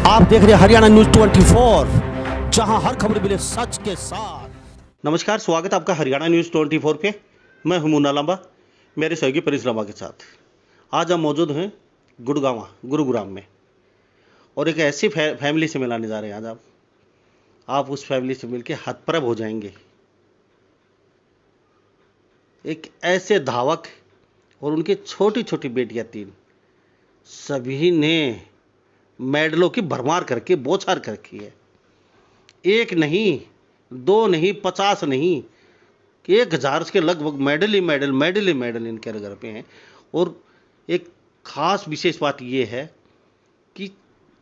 आप देख रहे हैं हरियाणा न्यूज 24, जहां हर खबर मिले सच के साथ। नमस्कार, स्वागत है आपका हरियाणा न्यूज 24 पे। मैं हूं मुन्ना लांबा, मेरे सहयोगी परेश लांबा के साथ। आज हम मौजूद हैं गुरुग्राम में, और एक ऐसी फैमिली से मिलाने जा रहे हैं। आज आप उस फैमिली से मिलकर हतप्रभ हो जाएंगे। एक ऐसे धावक और उनकी छोटी छोटी बेटियां 3, सभी ने मेडलों की भरमार करके बौछार कर रखी है। 1 नहीं, 2 नहीं, 50 नहीं, 1000 के लगभग मेडल ही मेडल इनके घर पे हैं। और एक खास विशेष बात ये है कि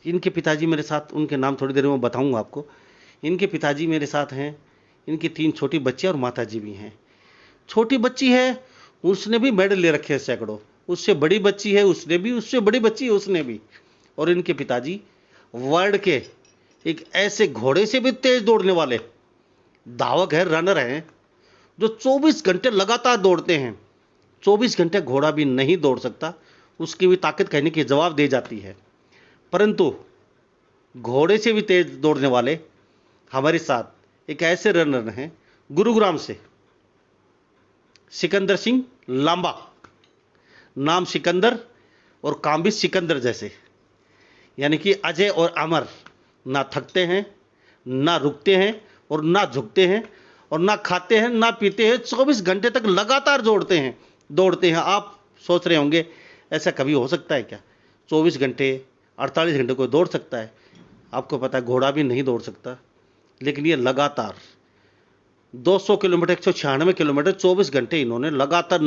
इनके पिताजी मेरे साथ, उनके नाम थोड़ी देर में बताऊंगा आपको। इनके पिताजी मेरे साथ हैं, इनकी 3 छोटी बच्चियां और माताजी भी हैं। छोटी बच्ची है, उसने भी मेडल ले रखे हैं सैकड़ों। उससे बड़ी बच्ची है, उसने भी, उससे बड़ी बच्ची है, उसने भी। और इनके पिताजी वर्ल्ड के एक ऐसे घोड़े से भी तेज दौड़ने वाले धावक है, रनर हैं, जो 24 घंटे लगातार दौड़ते हैं। 24 घंटे घोड़ा भी नहीं दौड़ सकता, उसकी भी ताकत कहने की जवाब दे जाती है। परंतु घोड़े से भी तेज दौड़ने वाले हमारे साथ एक ऐसे रनर हैं गुरुग्राम से, सिकंदर सिंह लांबा। नाम सिकंदर और काम भी सिकंदर जैसे, यानी कि अजय और अमर। ना थकते हैं, ना रुकते हैं, और ना झुकते हैं, और ना खाते हैं, ना पीते हैं। 24 घंटे तक लगातार दौड़ते हैं। आप सोच रहे होंगे ऐसा कभी हो सकता है क्या? 24 घंटे, 48 घंटे कोई दौड़ सकता है? आपको पता है घोड़ा भी नहीं दौड़ सकता, लेकिन ये लगातार 200 किलोमीटर, 196 किलोमीटर 24 घंटे इन्होंने लगातार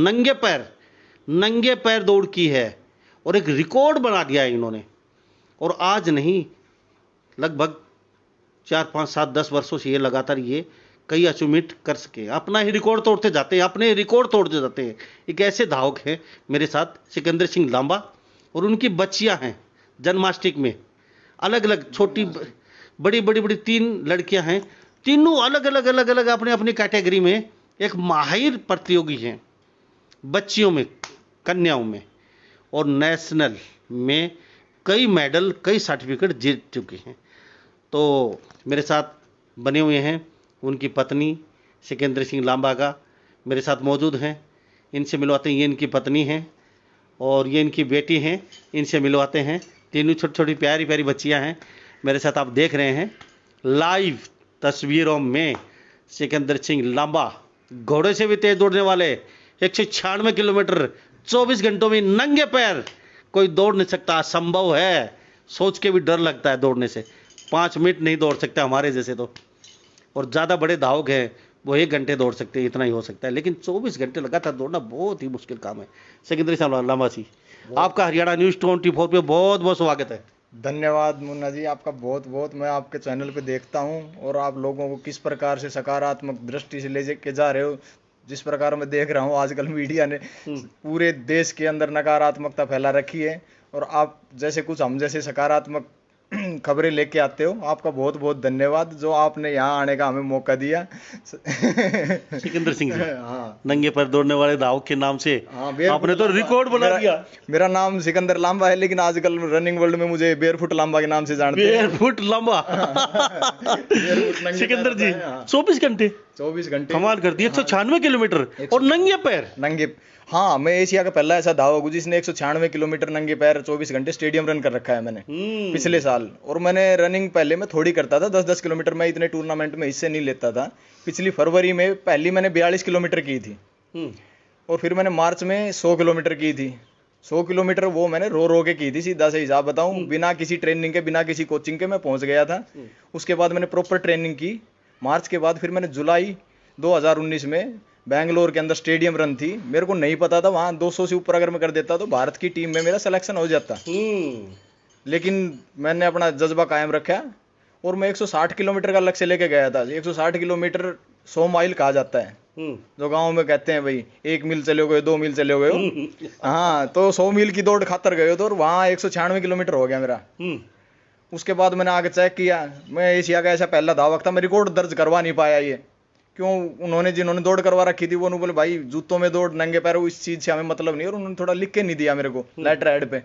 नंगे पैर दौड़ की है, और एक रिकॉर्ड बना दिया है इन्होंने। और आज नहीं, लगभग 4, 5, 7, 10 वर्षों से ये लगातार ये कई अचीवमेंट कर सके। अपना ही रिकॉर्ड तोड़ते जाते हैं। एक ऐसे धावक हैं मेरे साथ, सिकंदर सिंह लांबा, और उनकी बच्चियां हैं जन्माष्टमी में अलग अलग, छोटी बड़ी 3 लड़कियां हैं। तीनों अलग अलग अपने अपनी कैटेगरी में एक माहिर प्रतियोगी हैं, बच्चियों में, कन्याओं में, और नेशनल में कई मेडल, कई सर्टिफिकेट जीत चुके हैं। तो मेरे साथ बने हुए हैं उनकी पत्नी सिकंदर सिंह लांबा का, मेरे साथ मौजूद हैं। इनसे मिलवाते हैं। ये इनकी पत्नी हैं और ये इनकी बेटी हैं। इनसे मिलवाते हैं। तीनों छोटी छोटी प्यारी प्यारी बच्चियां हैं मेरे साथ। आप देख रहे हैं लाइव तस्वीरों में सिकंदर सिंह लांबा, घोड़े से भी तेज दौड़ने वाले, 196 किलोमीटर 24 घंटों में नंगे पैर। कोई दौड़ नहीं सकता, असंभव है। सोच के भी डर लगता है दौड़ने से। 5 मिनट नहीं दौड़ सकते हमारे जैसे तो, और ज़्यादा बड़े धावक हैं वो 1 घंटे दौड़ सकते हैं, इतना ही हो सकता है। लेकिन 24 घंटे लगातार दौड़ना बहुत ही मुश्किल काम है। सिकंदर सिंह लांबा जी, आपका हरियाणा न्यूज़ 24 पे बहुत बहुत स्वागत है। धन्यवाद मुन्ना जी, आपका बहुत बहुत। मैं आपके चैनल पे देखता हूँ, और आप लोगों को किस प्रकार से सकारात्मक दृष्टि से ले के जा रहे हो। जिस प्रकार मैं देख रहा हूँ आजकल मीडिया ने पूरे देश के अंदर नकारात्मकता फैला रखी है, और आप जैसे कुछ हम जैसे सकारात्मक खबरें लेके आते हो। आपका बहुत बहुत धन्यवाद, जो आपने यहाँ आने का हमें मौका दिया। सिकंदर सिंह जी, हाँ, नंगे पैर दौड़ने वाले धावक के नाम से आपने तो रिकॉर्ड बना दिया। मेरा नाम सिकंदर लांबा है, लेकिन आजकल रनिंग वर्ल्ड में मुझे बेयरफुट लांबा के नाम से जानते हैं। बेयरफुट लांबा। सिकंदर जी 24 घंटे कमाल कर दिया। 196 किलोमीटर और नंगे। हाँ, मैं एशिया का पहला ऐसा धावक हूँ जिसने 196 किलोमीटर नंगे पैर 24 घंटे स्टेडियम रन कर रखा है मैंने पिछले साल। और मैंने रनिंग पहले मैं थोड़ी करता था, 10-10 किलोमीटर। मैं इतने टूर्नामेंट में हिस्से नहीं लेता था। पिछली फरवरी में पहली मैंने 42 किलोमीटर की थी, और फिर मैंने मार्च में 100 किलोमीटर की थी। 100 किलोमीटर वो मैंने रो के की थी, सीधा से हिसाब बताऊं, बिना किसी ट्रेनिंग के, बिना किसी कोचिंग के मैं पहुंच गया था। उसके बाद मैंने प्रॉपर ट्रेनिंग की। मार्च के बाद फिर मैंने जुलाई 2019 में बैंगलोर के अंदर स्टेडियम रन थी। मेरे को नहीं पता था वहाँ 200 से ऊपर अगर मैं कर देता तो भारत की टीम में मेरा सिलेक्शन हो जाता। लेकिन मैंने अपना जज्बा कायम रखा, और मैं 160 किलोमीटर का लक्ष्य लेके गया था। 160 किलोमीटर 100 माइल कहा जाता है, जो गांव में कहते हैं भाई 1 मील चले गए, 2 मील चले गए हो। हाँ, तो 100 मील की दौड़ खातर गए तो, और वहाँ 196 किलोमीटर हो गया मेरा। उसके बाद मैंने आगे चेक किया, मैं एशिया का ऐसा पहला धावक था। मैं रिकॉर्ड दर्ज करवा नहीं पाया। ये क्यों? जिन्होंने दौड़ करवा रखी थी वो बोले भाई जूतों में दौड़, नंगे पैरों, इस चीज से हमें मतलब नहीं। और उन्होंने थोड़ा लिख के नहीं दिया मेरे को लेटर हेड पे।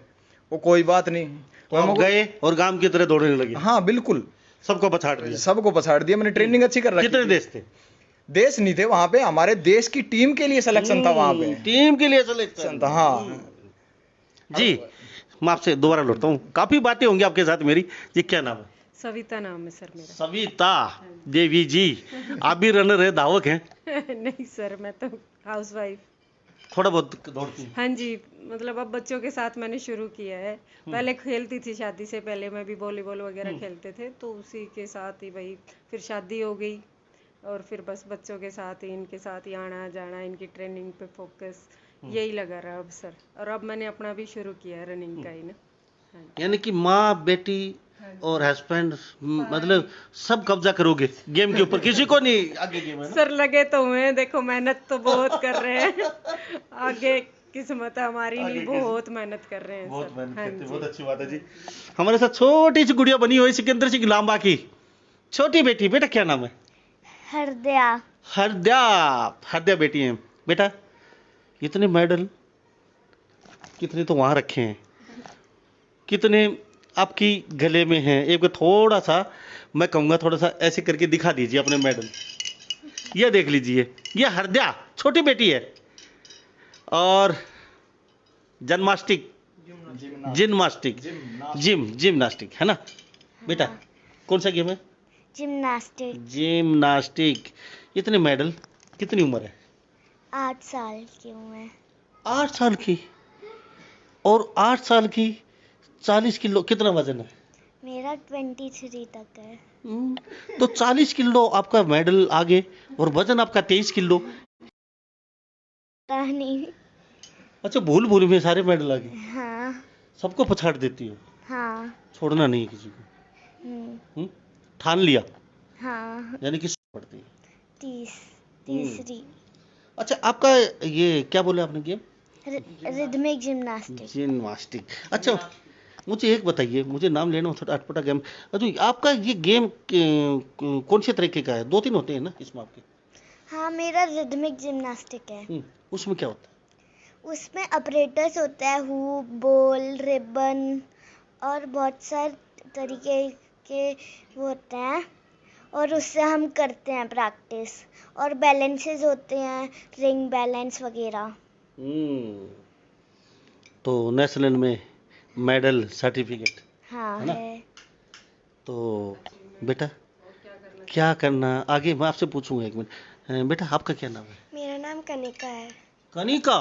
वो कोई बात नहीं, तो आप गए और गांव की तरह दौड़ने लगे, हाँ बिल्कुल, सबको पछाड़ दिया। सबको पछाड़ दिया, मैंने ट्रेनिंग अच्छी कर रखी कितने थी। देश थे? देश नहीं थे वहां पे, हमारे देश की टीम के लिए सिलेक्शन था वहां पे। टीम के लिए सिलेक्शन था, हाँ। जी। मैं आपसे दोबारा लौटता हूँ, काफी बातें होंगी आपके साथ मेरी। जी क्या नाम है? सविता नाम है सर मेरा। सविता देवी जी, आप भी रनर है, धावक हैं? नहीं सर, मैं तो हाउसवाइफ। थोड़ा बहुत दौड़ती हैं? हाँ जी, मतलब अब बच्चों के साथ मैंने शुरू किया है। पहले खेलती थी, शादी से पहले मैं भी वॉलीबॉल वगैरह खेलते थे, तो उसी के साथ ही भाई फिर शादी हो गई और फिर बस बच्चों के साथ ही, इनके साथ ही आना जाना, इनकी ट्रेनिंग पे फोकस, यही लगा रहा अब सर। और अब मैंने अपना भी शुरू किया है रनिंग का ही ना। हाँ जी। यानी कि माँ बेटी और हस्बैंड, मतलब सब कब्जा करोगे गेम के ऊपर, किसी को नहीं आगे गेम है ना? सर लगे तो हुए हैं, देखो मेहनत तो बहुत कर रहे हैं। आगे किस्मत हमारी आगे नहीं, बहुत मेहनत कर रहे हैं बहुत सर। मेहनत हाँ करते हैं, जी। बहुत अच्छी बात है जी। हमारे साथ छोटी सी गुड़िया बनी हुई सिकंदर सिंह लांबा की छोटी बेटी। बेटा क्या नाम है? हरदया। हरद्या। हरद्या बेटी है बेटा। इतने मेडल कितने तो वहां रखे हैं, कितने आपकी गले में हैं? एक बार थोड़ा सा, मैं कहूंगा थोड़ा सा ऐसे करके दिखा दीजिए अपने मेडल। ये देख लीजिए, ये हरद्या छोटी बेटी है। और जन्मास्टिक, जिम्नास्टिक, जिम्नास्टिक है ना बेटा? कौन सा गेम है? जिम्नास्टिक। जिम्नास्टिक। इतने मेडल, कितनी उम्र है? 8 साल की हूँ मैं। 8 साल की। और 8 साल की 40 किलो, कितना वजन है? मेरा 23 तक है। तो 40 किलो आपका मेडल आगे, और वजन आपका 23 किलो। पता नहीं। अच्छा, भूल भूल में सारे मेडल आगे, हाँ। सबको पछाड़ देती हो, हाँ। छोड़ना नहीं है किसी को। हम्म, ठान लिया, हाँ। यानी कि पड़ती है। तीसरी। अच्छा, आपका ये क्या बोले आपने गेम? Rhythmic gymnastic. जिम्नास्टिक। अच्छा, मुझे एक बताइए, मुझे नाम लेना हो थोड़ा अटपटा गेम। अच्छा, आपका ये गेम कौन से तरीके का है? 2-3 होते हैं ना इसमें आपके? हाँ, मेरा रिदमिक जिम्नास्टिक है। उसमें क्या होता है? उसमें ऑपरेटर्स होता है, हुप, बॉल, रिबन और बहुत सारे तरीके के वो होते हैं, और उससे हम करते हैं प्रैक्टिस। और बैलेंसेस होते हैं, रिंग बैलेंस वगैरह। तो नेशनल में मेडल सर्टिफिकेट हाँ है ना? है। तो बेटा क्या करना आगे, मैं आपसे पूछूंगा एक मिनट। बेटा आपका क्या नाम है? मेरा नाम कनिका है। कनिका।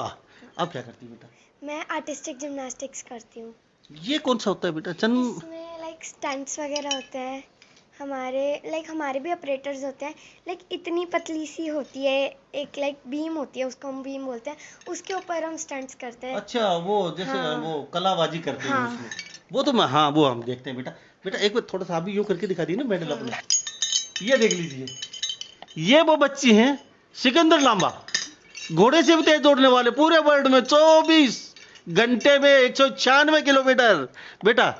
आप क्या करती है बेटा? मैं आर्टिस्टिक जिम्नास्टिक्स करती हूँ। ये कौन सा होता है बेटा? जन्म इसमें लाइक स्टंट्स वगैरह होते हैं। हमारे भी ऑपरेटर्स होते हैं। लाइक इतनी पतली सी होती है एक, लाइक बीम होती है, उसको हम बीम बोलते हैं, उसके ऊपर हम स्टंट्स करते हैं। अच्छा, वो जैसे हाँ। वो कलाबाजी करते हैं हाँ। उसमें, वो तो मैं, हाँ वो हम देखते हैं बेटा। बेटा एक बार थोड़ा सा आप भी यूं करके दिखा दी ना मेडल अपना। ये देख लीजिए, ये वो बच्ची हैं सिकंदर लांबा, घोड़े से भी तेज दौड़ने वाले, पूरे वर्ल्ड में 24 घंटे में 196 किलोमीटर। बेटा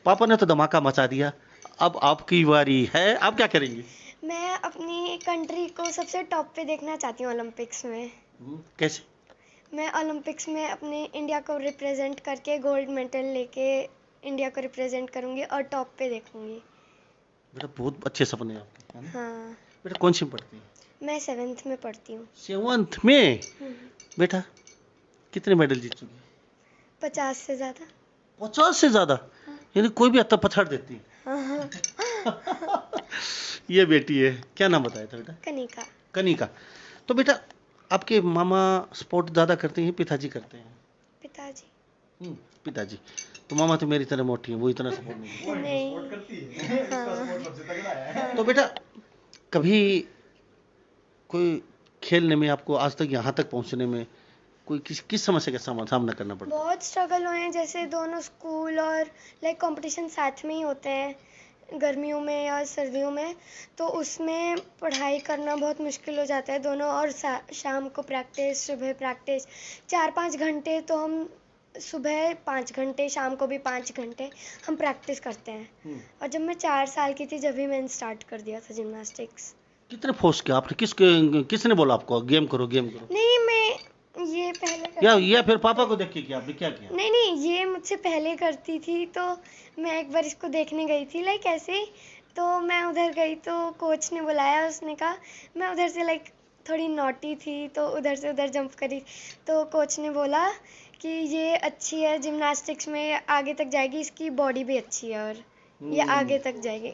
पापा ने तो धमाका मचा दिया, अब आपकी बारी है, आप क्या करेंगे? मैं अपनी कंट्री को सबसे टॉप पे देखना चाहती हूँ ओलंपिक्स में। कैसे? मैं ओलंपिक्स में अपने इंडिया को रिप्रेजेंट करके गोल्ड मेडल लेके इंडिया को रिप्रेजेंट करूंगी और टॉप पे देखूंगी। बेटा बहुत अच्छे सपने हैं आपके, है ना? हाँ। बेटा कौन सी में पढ़ती है? मैं 7th में पढ़ती हूँ। 7th में? बेटा कितने मेडल जीत चुकी है? 50 से ज़्यादा। 50 से ज्यादा? यानी कोई भी हत्ता पछाड़ देती है। हाँ। ये बेटी है, क्या नाम बताया था बेटा? कनिका। कनिका। तो बेटा आपके मामा स्पोर्ट ज्यादा करते हैं, पिताजी करते हैं? पिताजी। पिताजी। तो मामा तो मेरी तरह मोटी है, वो इतना सपोर्ट नहीं नहीं। करती। तो बेटा कभी कोई खेलने में आपको आज तक यहाँ तक पहुँचने में कोई किस समस्या का सामना करना पड़ता है? बहुत स्ट्रगल हुए हैं, जैसे दोनों स्कूल और लाइक कंपटीशन साथ में ही होते हैं, गर्मियों में या सर्दियों में, तो उसमें पढ़ाई करना बहुत मुश्किल हो जाता है दोनों। और शाम को प्रैक्टिस, सुबह प्रैक्टिस, 4-5 घंटे तो हम सुबह 5 घंटे, शाम को भी 5 घंटे हम प्रैक्टिस करते हैं। और जब मैं 4 साल की थी जब भी मैंने स्टार्ट कर दिया था जिम्नास्टिक्स। कितने फोर्स किया आपने? किसने बोला आपको गेम करो गेम करो? नहीं, मैं ये पहले या फिर पापा को देख के किया आपने, क्या किया? नहीं नहीं, ये मुझसे पहले करती थी, तो मैं एक बार इसको देखने गई थी लाइक ऐसे ही, तो मैं उधर गई तो कोच ने बुलाया, उसने कहा, मैं उधर से लाइक थोड़ी नॉटी थी तो उधर से उधर जंप करी, तो कोच ने बोला कि ये अच्छी है जिम्नास्टिक्स में, आगे तक जाएगी, इसकी बॉडी भी अच्छी है और ये आगे तक जाएगी।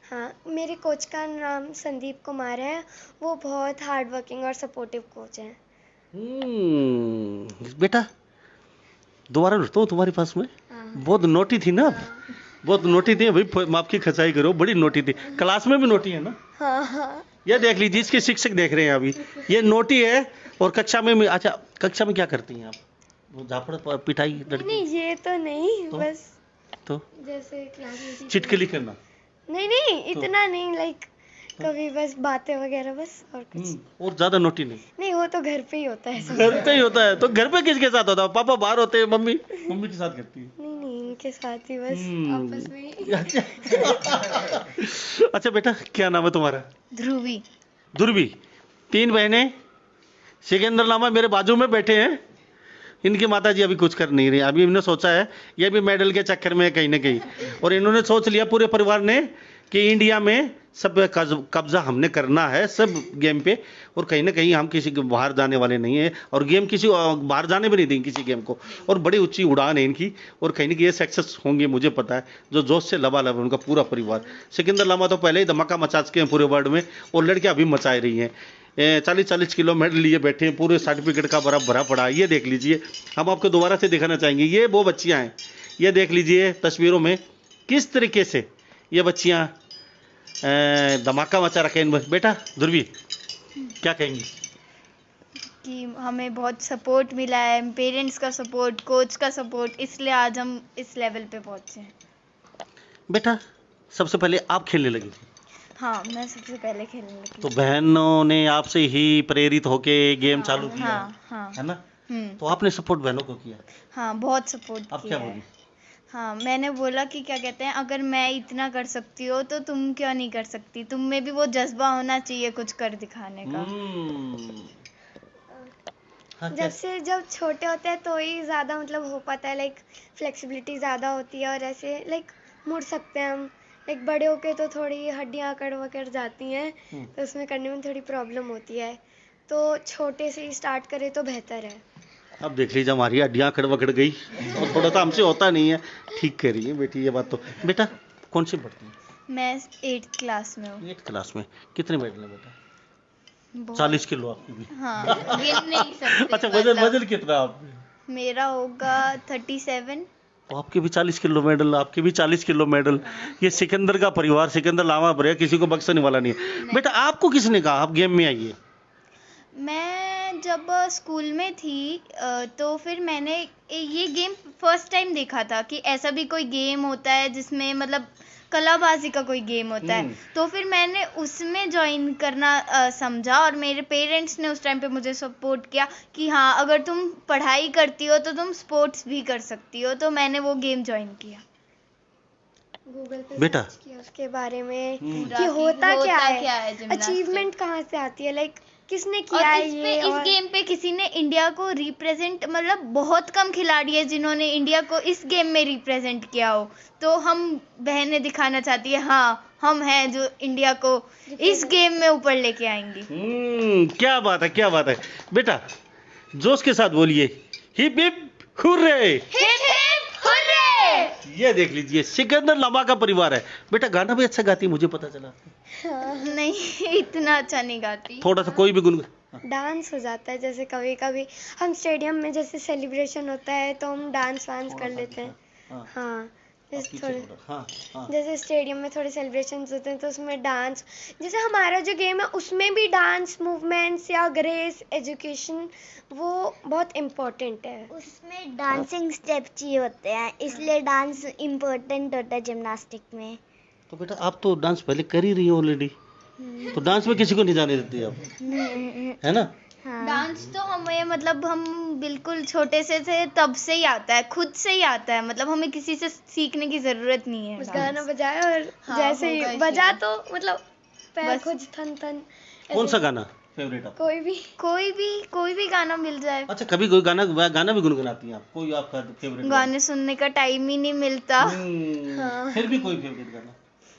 हाँ, मेरे कोच का नाम संदीप कुमार है, वो बहुत हार्ड वर्किंग और सपोर्टिव कोच हैं। बेटा दोबारा लौटता हूँ तुम्हारे पास में। हाँ। बहुत नोटी थी ना आप, बहुत नोटी थी भाई, माफ की खचाई करो, बड़ी नोटी थी, क्लास में भी नोटी है ना। हाँ हाँ। ये देख लीजिए, इसके शिक्षक देख रहे हैं अभी, ये नोटी है और कक्षा में अच्छा कक्षा में क्या करती हैं आप? वो झापड़ पिटाई लड़की? नहीं ये तो नहीं, तो? बस तो जैसे क्लास में चिटकली करना? नहीं नहीं, इतना नहीं, लाइक कभी बस बातें वगैरह बस, और कुछ और ज्यादा नोटी नहीं? नहीं, वो तो घर पे ही होता है सब। घर पे ही होता है? तो घर पे किसके साथ होता है? पापा बाहर होते हैं, मम्मी के साथ करती है? नहीं नहीं, इनके साथ ही बस आपस में ही। अच्छा बेटा, क्या नाम है तुम्हारा? ध्रुवी। ध्रुवी, 3 बहनें, सिकंदर लामा मेरे बाजू में बैठे हैं, इनकी माता जी अभी कुछ कर नहीं रही, अभी इन्होंने सोचा है ये भी मेडल के चक्कर में कहीं ना कहीं, और इन्होंने सोच लिया पूरे परिवार ने कि इंडिया में सब कब्जा हमने करना है सब गेम पे, और कहीं ना कहीं हम किसी के बाहर जाने वाले नहीं है, और गेम किसी बाहर जाने भी नहीं देंगे किसी गेम को, और बड़ी ऊंची उड़ान है इनकी, और कहीं ना कहीं ये सक्सेस होंगे मुझे पता है, जो जोश से लबालब है उनका पूरा परिवार। सिकंदर लामा तो पहले ही धमाका मचा चुके हैं पूरे वर्ल्ड में, और लड़कियां अभी मचा रही हैं, 40-40 किलो मेडल लिए बैठे हैं, पूरे सर्टिफिकेट का बर्फ भरा पड़ा है। ये देख लीजिए, हम आपको दोबारा से दिखाना चाहेंगे, ये वो बच्चियां हैं, ये देख लीजिए तस्वीरों में किस तरीके से ये बच्चियां धमाका मचा रखे हैं। बेटा ध्रुवी क्या कहेंगी? कि हमें बहुत सपोर्ट मिला है, पेरेंट्स का सपोर्ट, कोच का सपोर्ट, इसलिए आज हम इस लेवल पे पहुंचे हैं। बेटा सबसे पहले आप खेलने लगी थी? हाँ, मैं सबसे पहले खेलने लगी। तो बहनों ने आपसे ही प्रेरित होके गेम चालू किया? हाँ हाँ। है ना? तो आपने सपोर्ट बहनों को किया? हाँ, बहुत सपोर्ट आप किया क्या है। बोली? हाँ, मैंने बोला कि क्या कहते हैं, अगर मैं इतना कर सकती हो तो तुम क्यों नहीं कर सकती, तुम में भी वो जज्बा होना चाहिए कुछ कर दिखाने का। हाँ, जब छोटे होते हैं तो ही ज़्यादा मतलब हो पाता है, लाइक फ्लेक्सिबिलिटी ज़्यादा होती है और ऐसे लाइक मुड़ सकते हैं हम, लाइक बड़े होके तो थोड़ी हड्डियाँ अकड़ वकड़ जाती हैं, तो उसमें करने में थोड़ी प्रॉब्लम होती है, तो छोटे से ही स्टार्ट करें तो बेहतर है। अब देख लीजिए हमारी हड्डियाँ अकड़ वकड़ गई, और थोड़ा सा हमसे होता नहीं है, ठीक कह रही है बेटी ये बात तो। बेटा कौन सी पढ़ती है? मैं 8th क्लास में हूँ। 8th क्लास में? कितने मेडल है बेटा? बहुत। 40 किलो आपकी भी? हाँ, गिन नहीं सकते। अच्छा, वजन कितना है आप? मेरा होगा 37। तो आपके भी 40 किलो मेडल, आपके भी 40 किलो मेडल। ये सिकंदर का परिवार, सिकंदर लामा भरिया, किसी को बख्शने वाला नहीं है। बेटा आपको किसने कहा आप गेम में आइए? मैं जब स्कूल में थी तो फिर मैंने ये गेम फर्स्ट टाइम देखा था कि ऐसा भी कोई गेम होता है जिसमें मतलब कलाबाजी का कोई गेम होता है, तो फिर मैंने उसमें ज्वाइन करना समझा, और मेरे पेरेंट्स ने उस टाइम पे मुझे सपोर्ट किया कि हाँ, अगर तुम पढ़ाई करती हो तो तुम स्पोर्ट्स भी कर सकती हो, तो मैंने वो गेम ज्वाइन किया। गूगल पे बेटा सर्च किया उसके बारे में पूरा कि होता क्या है, gymnastics। अचीवमेंट कहाँ से आती है, लाइक किसने और किया है ये, इस और गेम पे किसी ने इंडिया को रिप्रेजेंट, मतलब बहुत कम खिलाड़ी है जिन्होंने इंडिया को इस गेम में रिप्रेजेंट किया हो, तो हम बहनें दिखाना चाहती है हाँ, हम हैं जो इंडिया को इस गेम में ऊपर लेके आएंगी। क्या बात है, क्या बात है। बेटा जोश के साथ बोलिए, hip hip hurray. Hip hip hurray. ये देख लीजिए सिकंदर लामा का परिवार है। बेटा गाना भी अच्छा गाती है मुझे पता चला। नहीं, इतना अच्छा नहीं गाती। थोड़ा सा कोई भी गुन। डांस हो जाता है, जैसे कभी कभी हम स्टेडियम में जैसे सेलिब्रेशन होता है तो हम डांस वांस कर लेते हैं। हाँ, जैसे थोड़े जैसे स्टेडियम में थोड़े सेलिब्रेशंस होते हैं तो उसमें डांस, जैसे हमारा जो गेम है उसमें भी डांस मूवमेंट्स या ग्रेस एजुकेशन वो बहुत इम्पोर्टेंट है। उसमें डांसिंग स्टेप चाहिए होते हैं, इसलिए डांस इम्पोर्टेंट होता है जिम्नास्टिक में। तो बेटा आप तो डांस पहले कर ही रही हो ऑलरेडी, तो डांस में किसी को नहीं जाने देती आप, है ना? हाँ। डांस तो हमें मतलब हम बिल्कुल छोटे से थे तब से ही आता है, खुद से ही आता है, मतलब हमें किसी से सीखने की जरूरत नहीं है। बस गाना बजाया और हाँ, जैसे ही होगा बजा तो मतलब पैर बस। खुद थन थन। कौन सा गाना? फेवरेट आपका? कोई भी गाना मिल जाए। अच्छा, कभी कोई गाना गाना भी गुनगुनाती हैं आप? कोई आपका फेवरेट गाने सुनने का टाइम ही नहीं मिलता। फिर भी कोई फेवरेट गाना?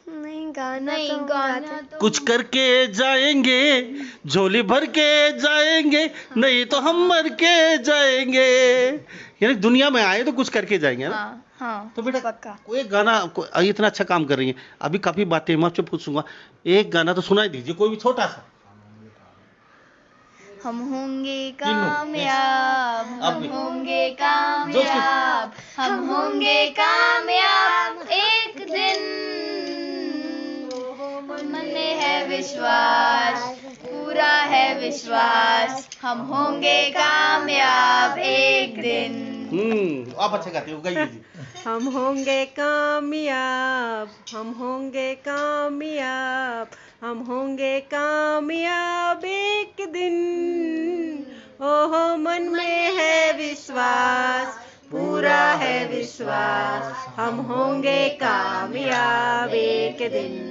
नहीं, गाना नहीं, तो हम गाना गाते तो कुछ करके जाएंगे, झोली भर के जाएंगे, नहीं तो हम मर के जाएंगे। यानी दुनिया में आए तो कुछ करके जाएंगे ना? हाँ तो बेटा पक्का। कोई एक गाना इतना अच्छा काम कर रही है, अभी काफी बातें मैं आपसे पूछूंगा, एक गाना तो सुनाई दीजिए, कोई भी छोटा सा। हम होंगे तीनों, कामयाब, आप हम भी। होंगे कामयाब, हम होंगे कामयाब एक दिन। मन में है विश्वास, पूरा है विश्वास, हम होंगे कामयाब एक दिन। आप अच्छा गाते हो, गाइए जी। हम होंगे कामयाब, हम होंगे कामयाब, हम होंगे कामयाब एक दिन। ओहो मन में है विश्वास, पूरा है विश्वास, हम होंगे कामयाब एक दिन।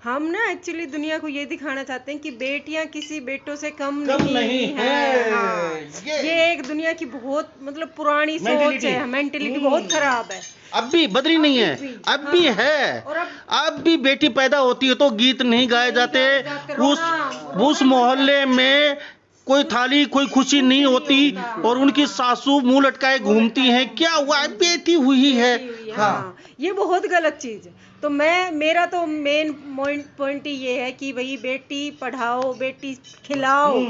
हम ना एक्चुअली दुनिया को ये दिखाना चाहते हैं कि बेटियां किसी बेटों से कम नहीं है। हाँ, ये एक दुनिया की बहुत मतलब पुरानी सोच है, मेंटेलिटी बहुत खराब है। अब भी बदली नहीं है, अब भी है। और अब भी बेटी पैदा होती है तो गीत नहीं गाए जाते, उस मोहल्ले में कोई थाली कोई खुशी नहीं होती और उनकी सासू मुंह लटकाए घूमती हैं, क्या हुआ बेटी हुई है। हाँ, ये बहुत गलत चीज है। तो मेरा तो मेन पॉइंट ये है कि भाई बेटी पढ़ाओ, बेटी खिलाओ,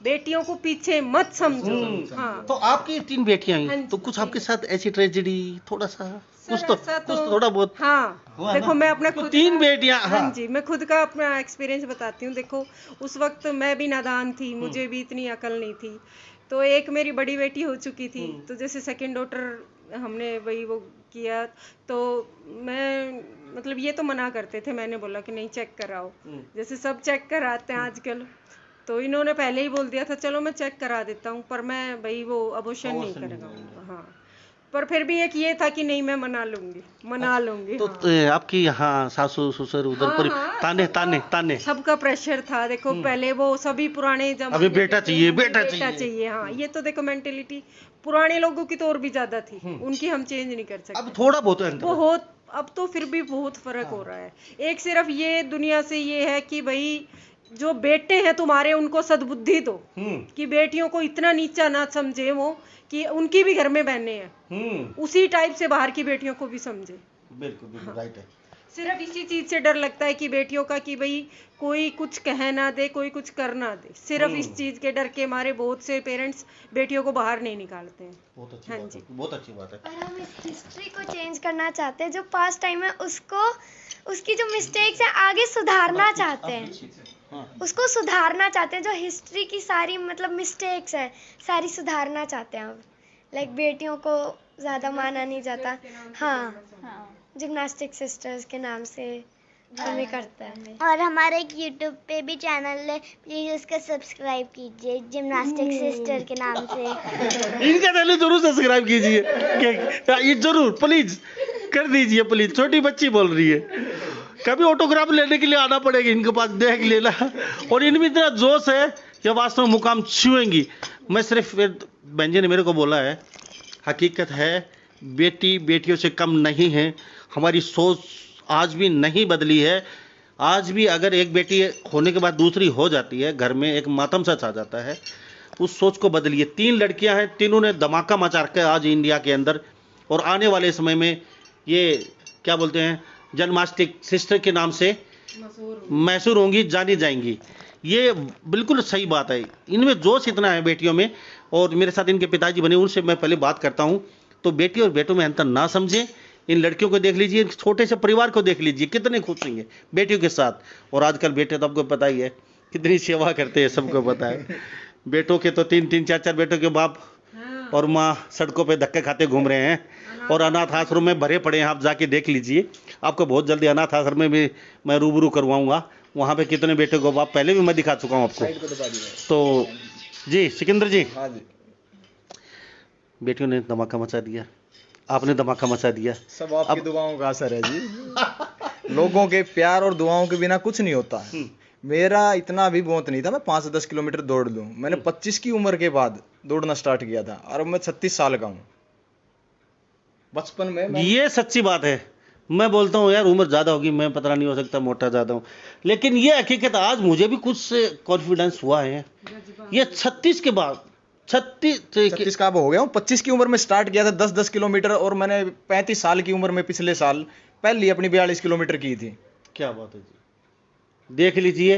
बेटियों को पीछे मत समझो। हाँ, तो आपकी 3 बेटियां हाँ हैं, जी, तो कुछ आपके साथ ऐसी ट्रेजेडी थोड़ा सा कुछ तो ऐसा कुछ थोड़ा बहुत हाँ, हुआ देखो ना? मैं अपना तो खुद 3 बेटियां, हाँ हाँ। जी, मैं खुद का अपना एक्सपीरियंस बताती हूँ। देखो उस वक्त मैं भी नादान थी, मुझे भी इतनी अकल नहीं थी। तो एक मेरी बड़ी बेटी हो चुकी थी, तो जैसे सेकंड डॉटर हमने वही वो किया, तो मैं मतलब ये तो मना करते थे, मैंने बोला कि नहीं चेक कराओ, जैसे सब चेक कराते हैं आजकल। तो इन्होंने पहले ही बोल दिया था चलो मैं चेक करा देता हूँ, पर मैं भाई वो अबॉर्शन नहीं करेगा। हाँ, पर फिर भी एक ये था कि नहीं मैं मना लूंगी। तो हाँ। आपकी यहाँ सासू ससुर उधर पर हाँ, ताने सबका प्रेशर था। देखो पहले वो सभी पुराने जमाने अभी बेटा के चाहिए, थे, बेटा बेटा चाहिए। हाँ, ये तो देखो मेंटेलिटी पुराने लोगों की तो और भी ज्यादा थी, उनकी हम चेंज नहीं कर सकते। अब थोड़ा बहुत अंतर है। बहुत, अब तो फिर भी बहुत फर्क हो रहा है। एक सिर्फ ये दुनिया से ये है कि भाई जो बेटे हैं तुम्हारे उनको सद्बुद्धि दो, कि बेटियों को इतना नीचा ना समझे वो, कि उनकी भी घर में बहनें हैं, उसी टाइप से बाहर की बेटियों को भी समझे। बिल्कुल बिल्कुल राइट है। सिर्फ इसी चीज से डर लगता है कि बेटियों का कि भाई कोई कुछ कह ना दे, कोई कुछ कर ना दे। सिर्फ इस चीज के डर के मारे बहुत से पेरेंट्स बेटियों को बाहर नहीं निकालते हैं। बहुत अच्छी हाँ बात जी। है, बहुत अच्छी बात है। और हम इस हिस्ट्री को चेंज करना चाहते हैं, जो पास्ट टाइम है उसको, उसकी जो मिस्टेक्स है आगे सुधारना चाहते हैं, हाँ। उसको सुधारना चाहते हैं। जो हिस्ट्री की सारी मतलब मिस्टेक्स है सारी सुधारना चाहते हैं अब। लाइक बेटियों को ज्यादा माना नहीं जाता। हाँ, जिम्नास्टिक सिस्टर्स के नाम से हम ही करते हैं। और हमारा एक यूट्यूब पे भी चैनल है, प्लीज उसका सब्सक्राइब कीजिए जिम्नास्टिक सिस्टर के नाम से। इनका चैनल जरूर सब्सक्राइब कीजिए, ये जरूर प्लीज कर दीजिए प्लीज। छोटी बच्ची बोल रही है, कभी ऑटोग्राफ लेने के लिए आना पड़ेगा इनके पास, देख लेना। और इनमें इतना जोश है कि वास्तव में मुकाम छुएंगी। मैं सिर्फ बहन जी ने मेरे को बोला है, हकीकत है बेटी बेटियों से कम नहीं है। हमारी सोच आज भी नहीं बदली है। आज भी अगर एक बेटी होने के बाद दूसरी हो जाती है, घर में एक मातम सा छा जाता है। उस सोच को बदलिए। 3 लड़कियां हैं, तीनों ने धमाका मचा रखा है आज इंडिया के अंदर, और आने वाले समय में ये क्या बोलते हैं जन्माष्टिक सिस्टर के नाम से मैसूर होंगी, जानी जाएंगी। ये बिल्कुल सही बात है। इनमें जोश इतना है बेटियों में, और मेरे साथ इनके पिताजी बने, उनसे मैं पहले बात करता हूँ। तो बेटी और बेटों में अंतर ना समझें। इन लड़कियों को देख लीजिए, छोटे से परिवार को देख लीजिए, कितने खुश होंगे बेटियों के साथ। और आजकल बेटे तो आपको पता ही है कितनी सेवा करते हैं, सबको पता है। बेटों के तो 3-3, 4-4 बेटों के बाप और माँ सड़कों पे धक्के खाते घूम रहे हैं, और अनाथ आश्रम में भरे पड़े हैं। आप जाके देख लीजिए, आपको बहुत जल्दी अनाथ आश्रम में भी मैं रूबरू करवाऊंगा। वहाँ पे कितने बेटे को बाप, पहले भी मैं दिखा चुका हूँ आपको। तो जी सिकंदर जी, हाँ जी, बेटियों ने धमाका मचा दिया, आपने धमाका मचा दिया। सब आपकी दुआओं का असर है जी। लोगों के प्यार और दुआओं के बिना कुछ नहीं होता है। मेरा इतना भी बहुत नहीं था मैं 5-10 किलोमीटर दौड़ लूं। मैंने 25 की उम्र के बाद दौड़ना स्टार्ट किया था और अब मैं 36 साल का हूँ। बचपन में ये सच्ची बात है। मैं बोलता हूँ यार उम्र ज़्यादा होगी, मैं पता नहीं, हो सकता मोटा ज़्यादा हूँ, लेकिन ये हकीकत आज मुझे भी कुछ कॉन्फिडेंस हुआ है। ये 36 के बाद 36 का अब हो गया हूँ। 25 की उम्र में स्टार्ट किया था 10-10 किलोमीटर और मैंने 35 साल की उम्र में पिछले साल पहली अपनी 42 किलोमीटर की थी। क्या बात है जी। देख लीजिए,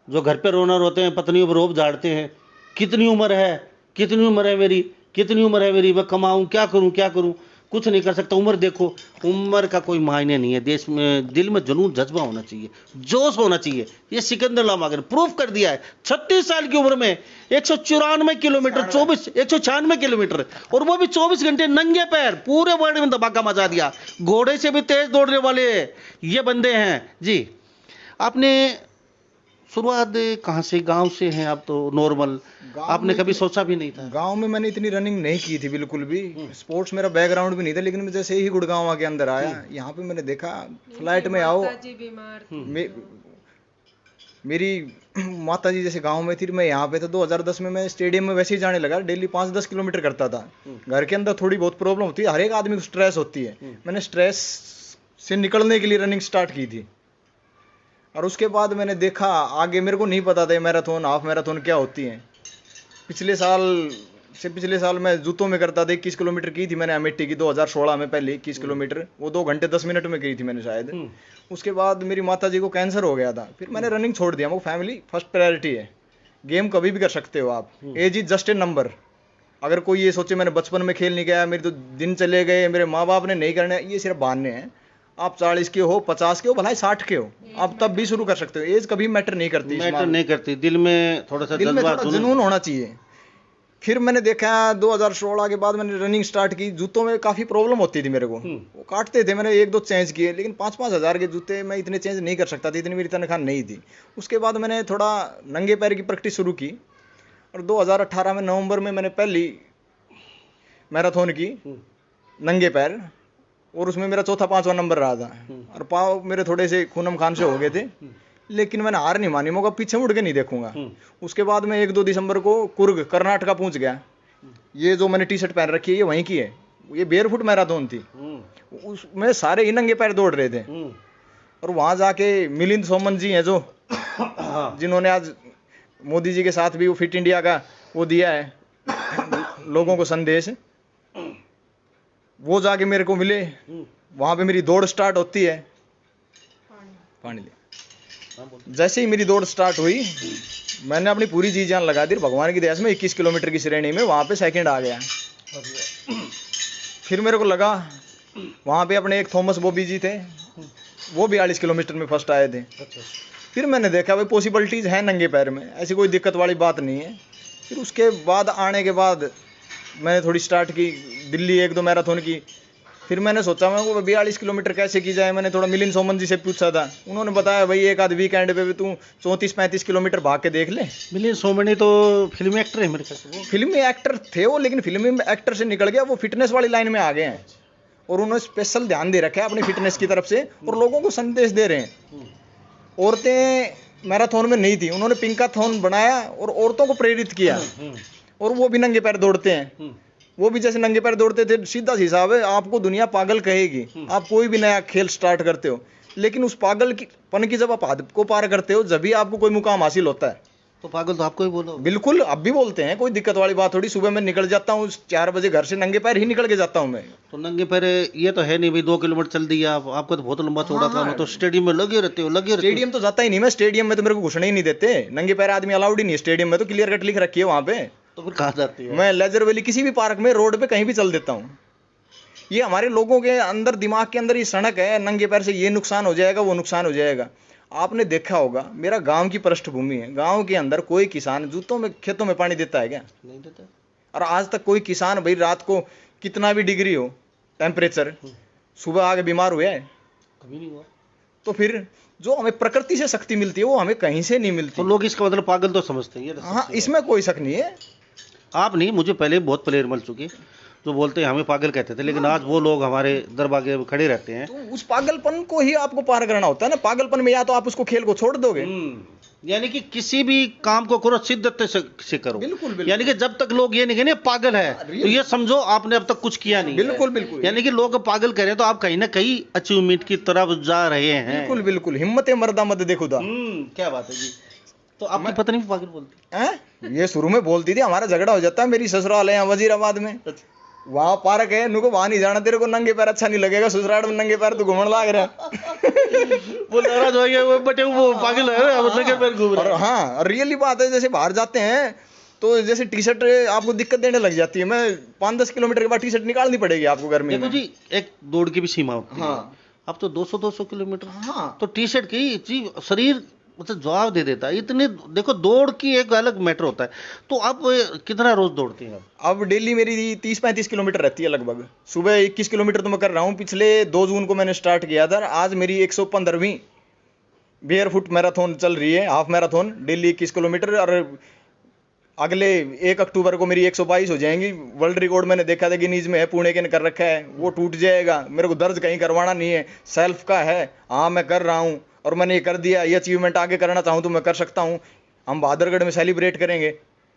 जो घर पे रोना रोते हैं, पत्नियों पर रोब झाड़ते हैं, कितनी उम्र है, कितनी उम्र है मेरी, कितनी उम्र है मेरी, मैं कमाऊं, क्या करूं, क्या करूं, कुछ नहीं कर सकता। उम्र देखो, उम्र का कोई मायने नहीं है। देश में दिल में जुनून जज्बा होना चाहिए, जोश होना चाहिए। ये सिकंदर लामागर प्रूफ कर दिया है। 36 साल की उम्र में 194 किलोमीटर 196 किलोमीटर, और वो भी 24 घंटे नंगे पैर, पूरे वर्ल्ड में धमाका मचा दिया। घोड़े से भी तेज दौड़ने वाले ये बंदे हैं जी। आपने शुरुआत कहाँ से? गांव से हैं आप तो नॉर्मल, आपने कभी सोचा भी नहीं था? गांव में मैंने इतनी रनिंग नहीं की थी बिल्कुल भी। स्पोर्ट्स मेरा बैकग्राउंड भी नहीं था, लेकिन मैं जैसे ही गुड़गांव के अंदर आया, यहाँ पे मैंने देखा फ्लाइट में आओ, मेरी माता जी जैसे गांव में थी, मैं यहाँ पे था। 2010 में मैं स्टेडियम में वैसे ही जाने लगा, डेली 5-10 किलोमीटर करता था। घर के अंदर थोड़ी बहुत प्रॉब्लम होती है, हर एक आदमी को स्ट्रेस होती है। मैंने स्ट्रेस से निकलने के लिए रनिंग स्टार्ट की थी, और उसके बाद मैंने देखा आगे। मेरे को नहीं पता था मैराथन, हाफ मैराथन क्या होती है। पिछले साल मैं जूतों में करता था। 21 किलोमीटर की थी मैंने अमेठी की 2016 में, पहले 21 किलोमीटर, वो 2 घंटे 10 मिनट में की थी मैंने शायद। उसके बाद मेरी माता जी को कैंसर हो गया था, फिर मैंने रनिंग छोड़ दिया। वो फैमिली फर्स्ट प्रायोरिटी है। गेम कभी भी कर सकते हो आप, age is just a number. अगर कोई ये सोचे मैंने बचपन में खेल नहीं किया, मेरे तो दिन चले गए, मेरे माँ बाप ने नहीं करने, ये सिर्फ बहाने हैं। आप 40 के हो, 50 के हो, भला 60 के हो, आप तब भी शुरू कर सकते हो। एज कभी मैटर नहीं करती, दिल में थोड़ा सा जुनून होना चाहिए। फिर मैंने देखा 2016 के बाद मैंने रनिंग स्टार्ट की। जूतों में काफ़ी प्रॉब्लम होती थी मेरे को, वो काटते थे। मैंने 1-2 चेंज किए, लेकिन 5-5 हज़ार के जूते मैं इतने चेंज नहीं कर सकता था, इतनी मेरी तनख्वाह नहीं थी। उसके बाद मैंने थोड़ा नंगे पैर की प्रैक्टिस शुरू की, और 2018 में नवंबर में मैंने पहली मैराथन की नंगे पैर, और उसमें मेरा 4-5वां नंबर रहा था। और पाँव मेरे थोड़े से खूनम खान से हो गए थे, लेकिन मैंने हार नहीं मानी। मौका पीछे मुड़ के नहीं देखूंगा। उसके बाद मैं 1-2 दिसंबर को कुर्ग कर्नाटका पहुंच गया। ये जो मैंने टी शर्ट पहन रखी है ये वहीं की है, ये बेयरफुट मैराथन थी। उसमें सारे ही नंगे पैर दौड़ रहे थे। और वहां जाके मिलिंद सोमन जी हैं, जो जिन्होंने आज मोदी जी के साथ भी वो फिट इंडिया का वो दिया है लोगों को संदेश, वो जाके मेरे को मिले। वहां पे मेरी दौड़ स्टार्ट होती है। पानी ले। जैसे ही मेरी दौड़ स्टार्ट हुई, मैंने अपनी पूरी जी जान लगा दी। भगवान की दया से मैं 21 किलोमीटर की श्रेणी में वहां पे सेकंड आ गया। फिर मेरे को लगा, वहां पे अपने एक थॉमस बॉबी जी थे, वो 42 किलोमीटर में फर्स्ट आए थे। फिर मैंने देखा भाई पॉसिबिलिटीज हैं नंगे पैर में, ऐसी कोई दिक्कत वाली बात नहीं है। फिर उसके बाद आने के बाद मैंने थोड़ी स्टार्ट की, दिल्ली 1-2 मैराथन की। फिर मैंने सोचा मैं वो 42 किलोमीटर कैसे की जाए। मैंने थोड़ा मिलिंद सोमन जी से पूछा था, उन्होंने बताया भाई एक आध वीकेंड पे भी तू 34-35 किलोमीटर भाग के देख ले। मिलिंद सोमनी तो फिल्मी एक्टर है मेरे ख्याल से। वो फिल्मी एक्टर थे वो, लेकिन फिल्मी एक्टर से निकल गया, वो फिटनेस वाली लाइन में आ गए हैं, और उन्होंने स्पेशल ध्यान दे रखा है अपनी फिटनेस की तरफ से, और लोगों को संदेश दे रहे हैं। औरतें मैराथन में नहीं थी, उन्होंने पिंकाथन बनाया और औरतों को प्रेरित किया, और वो भी नंगे पैर दौड़ते हैं। वो भी जैसे नंगे पैर दौड़ते थे। सीधा सी हिसाब है, आपको दुनिया पागल कहेगी, आप कोई भी नया खेल स्टार्ट करते हो, लेकिन उस पागल की पन की जब आप हद को पार करते हो, जब भी आपको कोई मुकाम हासिल होता है। तो पागल तो आपको ही बोलो। बिल्कुल, अब भी बोलते हैं, कोई दिक्कत वाली बात थोड़ी। सुबह मैं निकल जाता हूँ 4 बजे घर से, नंगे पैर ही निकल के जाता हूँ मैं। तो नंगे पैर ये तो है नहीं भाई 2 किलोमीटर चल दिया आपको तो बहुत लंबा चौड़ा काम है। तो स्टेडियम में लगे रहते हो। स्टेडियम तो जाता ही नहीं मैं, स्टेडियम में तो मेरे को घुसने ही नहीं देते। नंगे पैर आदमी अलाउड ही नहीं है स्टेडियम में, तो क्लियर कट लिख रखी है वहाँ पे। तो फिर कहाँ जाती है? मैं लेजर वैली किसी भी पार्क में, रोड पे कहीं भी चल देता हूँ। ये हमारे लोगों के अंदर, दिमाग के अंदर ये सनक है, नंगे पैर से ये नुकसान हो जाएगा, वो नुकसान हो जाएगा। आपने देखा होगा, मेरा गांव की पृष्ठभूमि है, गांव के अंदर कोई किसान जूतों में खेतों में पानी देता है क्या? नहीं देता। और आज तक कोई किसान भाई रात को कितना भी डिग्री हो टेम्परेचर, सुबह आके बीमार हुआ है? कभी नहीं हुआ। तो फिर जो हमें प्रकृति से शक्ति मिलती है वो हमें कहीं से नहीं मिलती। तो लोग इसका मतलब पागल तो समझते हैं। हाँ, इसमें कोई शक नहीं है। आप नहीं, मुझे पहले बहुत प्लेयर मिल चुके जो बोलते हैं हमें पागल कहते थे, लेकिन आज वो लोग हमारे दरवाजे में खड़े रहते हैं। तो उस पागलपन को ही आपको पार करना होता है ना। पागलपन में या तो आप उसको खेल को छोड़ दोगे, यानी कि किसी भी काम को करो शिद्दत से करो। बिल्कुल। यानी कि जब तक लोग ये नहीं कहेंगे पागल है, तो ये समझो आपने अब तक कुछ किया नहीं है। बिल्कुल। यानी कि लोग पागल करें तो आप कहीं ना कहीं अचीवमेंट की तरफ जा रहे हैं। बिल्कुल। हिम्मत मर्दा मत देखो दा। क्या बात है जी। तो आपकी पत्नी भी पागल बोलती हैं? ये शुरू में बोलती थी, हमारा झगड़ा हो जाता है। मेरी ससुराल है यहाँ वजीराबाद में, वहाँ पार्क है, नुको वहाँ नहीं जाना, तेरे को नंगे पैर अच्छा नहीं लगेगा, ससुराल में नंगे पैर तो घूमने लाग रहा है। वो नाराज हो गया, वो बटे वो पागल है, वो नंगे पैर घूम रहा है। और हाँ, रियली बात है, जैसे बाहर जाते हैं तो जैसे टी शर्ट आपको दिक्कत देने लग जाती है। मैं 5-10 किलोमीटर के बाद टी शर्ट निकालनी पड़ेगी आपको गर्मी देखो में। जी, एक दौड़ की भी सीमा होती है। हाँ। अब तो 200 किलोमीटर। हाँ। तो टी शर्ट की जी शरीर मतलब जवाब दे देता है इतने। देखो दौड़ की एक अलग मैटर होता है। तो आप कितना रोज दौड़ते हैं? अब डेली मेरी 30-35 किलोमीटर रहती है लगभग। सुबह 21 किलोमीटर तो मैं कर रहा हूँ। पिछले 2 जून को मैंने स्टार्ट किया था। आज मेरी 115वीं बेयर फुट मैराथन चल रही है, हाफ मैराथन, डेली 21 किलोमीटर। और अगले 1 अक्टूबर को मेरी 122 हो जाएंगी। वर्ल्ड रिकॉर्ड मैंने देखा था गिनीज में है, पुणे के ने कर रखा है, वो टूट जाएगा। मेरे को दर्ज कहीं करवाना नहीं है, सेल्फ का है। हाँ, मैं कर रहा हूँ और मैंने ये कर दिया। ये अचीवमेंट आगे करना चाहूँ तो मैं कर सकता हूँ। हम बहादुरगढ़ में सेलिब्रेट करेंगे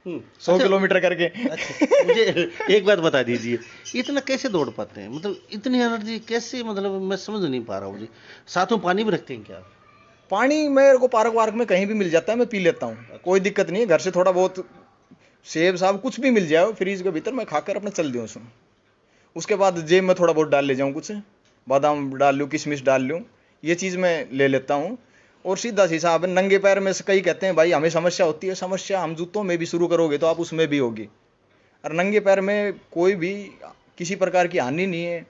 100 किलोमीटर करके। मुझे एक बात बता दीजिए, इतना कैसे दौड़ पाते हैं? मतलब इतनी एनर्जी कैसे? मतलब मैं समझ नहीं पा रहा हूँ जी। साथ में पानी भी रखते हैं क्या? पानी मेरे को पार्क वार्क में कहीं भी मिल जाता है, मैं पी लेता हूँ, कोई दिक्कत नहीं है। घर से थोड़ा बहुत सेब साब कुछ भी मिल जाए फ्रीज के भीतर, मैं खाकर अपना चल दूँ उसमें। उसके बाद जेब में थोड़ा बहुत डाल ले जाऊँ, कुछ बादाम डाल लूँ, किशमिश डाल लूँ, ये चीज़ मैं ले लेता हूँ। और सीधा सी साहब, नंगे पैर में से कई कहते हैं भाई हमें समस्या होती है। समस्या हम जूतों में भी शुरू करोगे तो आप उसमें भी होगी। और नंगे पैर में कोई भी किसी प्रकार की हानि नहीं है।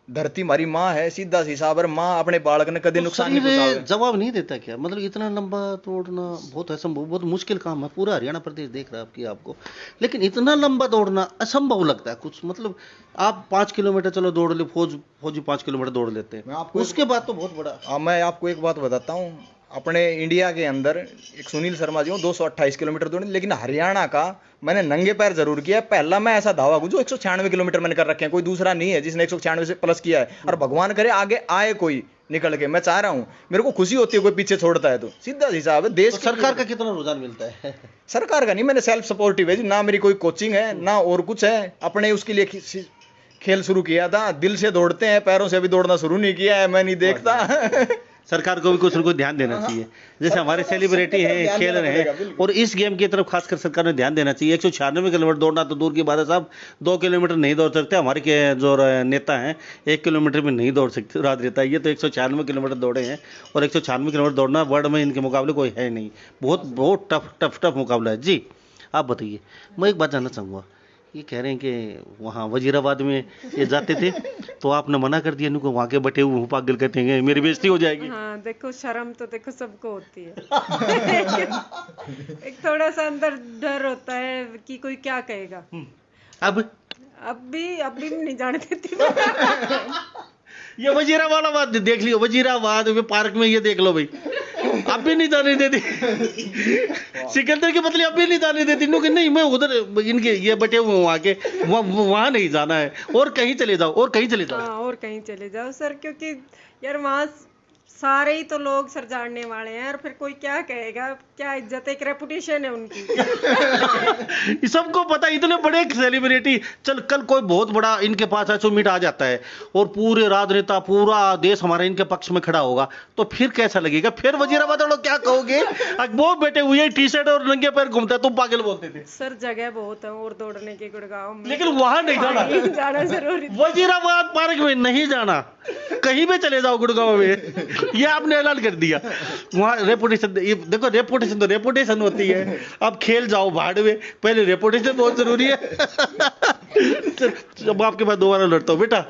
धरती हमारी माँ है, सीधा सी साहब। और माँ अपने बालक ने कभी नुकसान नहीं पहुंचावे। जवाब नहीं देता क्या? मतलब इतना लंबा दौड़ना बहुत असंभव, बहुत मुश्किल काम है। पूरा हरियाणा प्रदेश देख रहा है आपको, लेकिन इतना लंबा दौड़ना असंभव लगता है कुछ। मतलब आप 5 किलोमीटर चलो दौड़ ले, फौजी 5 किलोमीटर दौड़ लेते हैं, उसके बाद तो बहुत बड़ा। मैं आपको एक बात बताता हूँ। अपने इंडिया के अंदर एक सुनील शर्मा जी 228 किलोमीटर दौड़े, लेकिन हरियाणा का मैंने नंगे पैर जरूर किया है। पहला मैं ऐसा दावा जो 196 किलोमीटर मैंने कर रखे हैं, कोई दूसरा नहीं है जिसने 196 से प्लस किया है। और भगवान करे आगे आए कोई निकल के, मैं चाह रहा हूँ। मेरे को खुशी होती है कोई पीछे छोड़ता है तो। सीधा हिसाब है देश। तो सरकार का कितना रुझान मिलता है? सरकार का नहीं, मैंने सेल्फ सपोर्टिव है, ना मेरी कोई कोचिंग है ना और कुछ है। अपने उसके लिए खेल शुरू किया था, दिल से दौड़ते हैं, पैरों से अभी दौड़ना शुरू नहीं किया है। मैं नहीं देखता। सरकार को भी कुछ न कुछ ध्यान देना चाहिए। जैसे हमारे सेलिब्रिटी हैं, खेल रहे हैं, और इस गेम की तरफ खासकर सरकार ने ध्यान देना चाहिए। 196 किलोमीटर दौड़ना तो दूर की बात है साहब, 2 किलोमीटर नहीं दौड़ सकते। हमारे के जो नेता हैं 1 किलोमीटर भी नहीं दौड़ सकते रहता है। ये तो 196 किलोमीटर दौड़े हैं, और 196 किलोमीटर दौड़ना वर्ल्ड में इनके मुकाबले कोई है नहीं। बहुत टफ मुकाबला है जी। आप बताइए, मैं एक बात जानना चाहूँगा। ये कह रहे हैं कि वहाँ वजीराबाद में ये जाते थे तो आपने मना कर दिया, इनको वहाँ के बटे हुए पागल कहते हैं, मेरी बेइज्जती हो जाएगी। हाँ, देखो शर्म तो देखो सबको होती है। एक थोड़ा सा अंदर डर होता है कि कोई क्या कहेगा। अब भी नहीं जाने देती। ये वजीराबाद देख लियो, वजीराबाद में पार्क में ये देख लो भाई, अब भी नहीं जाने देती। सिकंदर की पतली अब भी नहीं जाने देती। नो कि नहीं, मैं उधर इनके ये बटे हुए वहाँ के, वहाँ नहीं जाना है, और कहीं चले जाओ, और कहीं चले जाओ। हाँ, और कहीं चले जाओ सर, क्योंकि यार वहाँ सारे ही तो लोग सर जानने वाले हैं, और फिर कोई क्या कहेगा, क्या इज्जत है, एक रेपुटेशन है उनकी। सबको पता, इतने बड़े सेलिब्रिटी। चल कल कोई बहुत बड़ा इनके पास अचीवमेंट आ जाता है और पूरे राजनेता, पूरा देश हमारा इनके पक्ष में खड़ा होगा, तो फिर कैसा लगेगा? फिर वजीराबाद वालों क्या कहोगे? वो बेटे हुए टी शर्ट और नंगे पैर घूमता है, तुम पागल बोलते थे। सर जगह बहुत है और दौड़ने के गुड़गांव में, लेकिन वहां नहीं जाना जरूरी। वजीराबाद पार्क में नहीं जाना, कहीं भी चले जाओ गुड़गांव में। ये आपने ऐलान कर दिया। वहाँ रेपुटेशन, देखो रेपुटेशन तो रेपुटेशन होती है। अब खेल जाओ भाड़ में, पहले रेपुटेशन बहुत जरूरी है। अब आपके पास दोबारा लड़ता हूँ। बेटा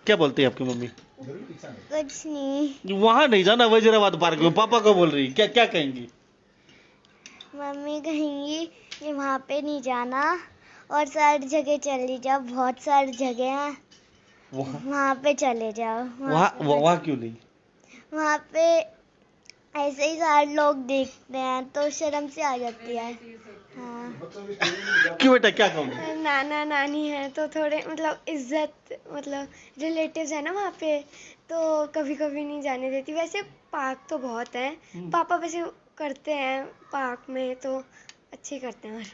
क्या बोलती है आपकी मम्मी? कुछ नहीं। वहां नहीं जाना वजीराबाद पार्क में, पापा को बोल रही, क्या क्या कहेंगी? मम्मी कहेंगी कि वहाँ पे नहीं जाना और सारी जगह चली जाओ, बहुत सारी जगह हैं, वहाँ पे चले जाओ। वहाँ क्यों नहीं? वहाँ पे ऐसे ही सारे लोग देखते हैं तो शर्म से आ जाती है। हाँ। क्यों बेटा, क्या कहोगे? नाना नानी है तो थोड़े मतलब इज्जत, मतलब रिलेटिव्स है ना वहाँ पे, तो कभी कभी नहीं जाने देती। वैसे पार्क तो बहुत है, पापा वैसे करते हैं पार्क में तो अच्छे करते हैं। और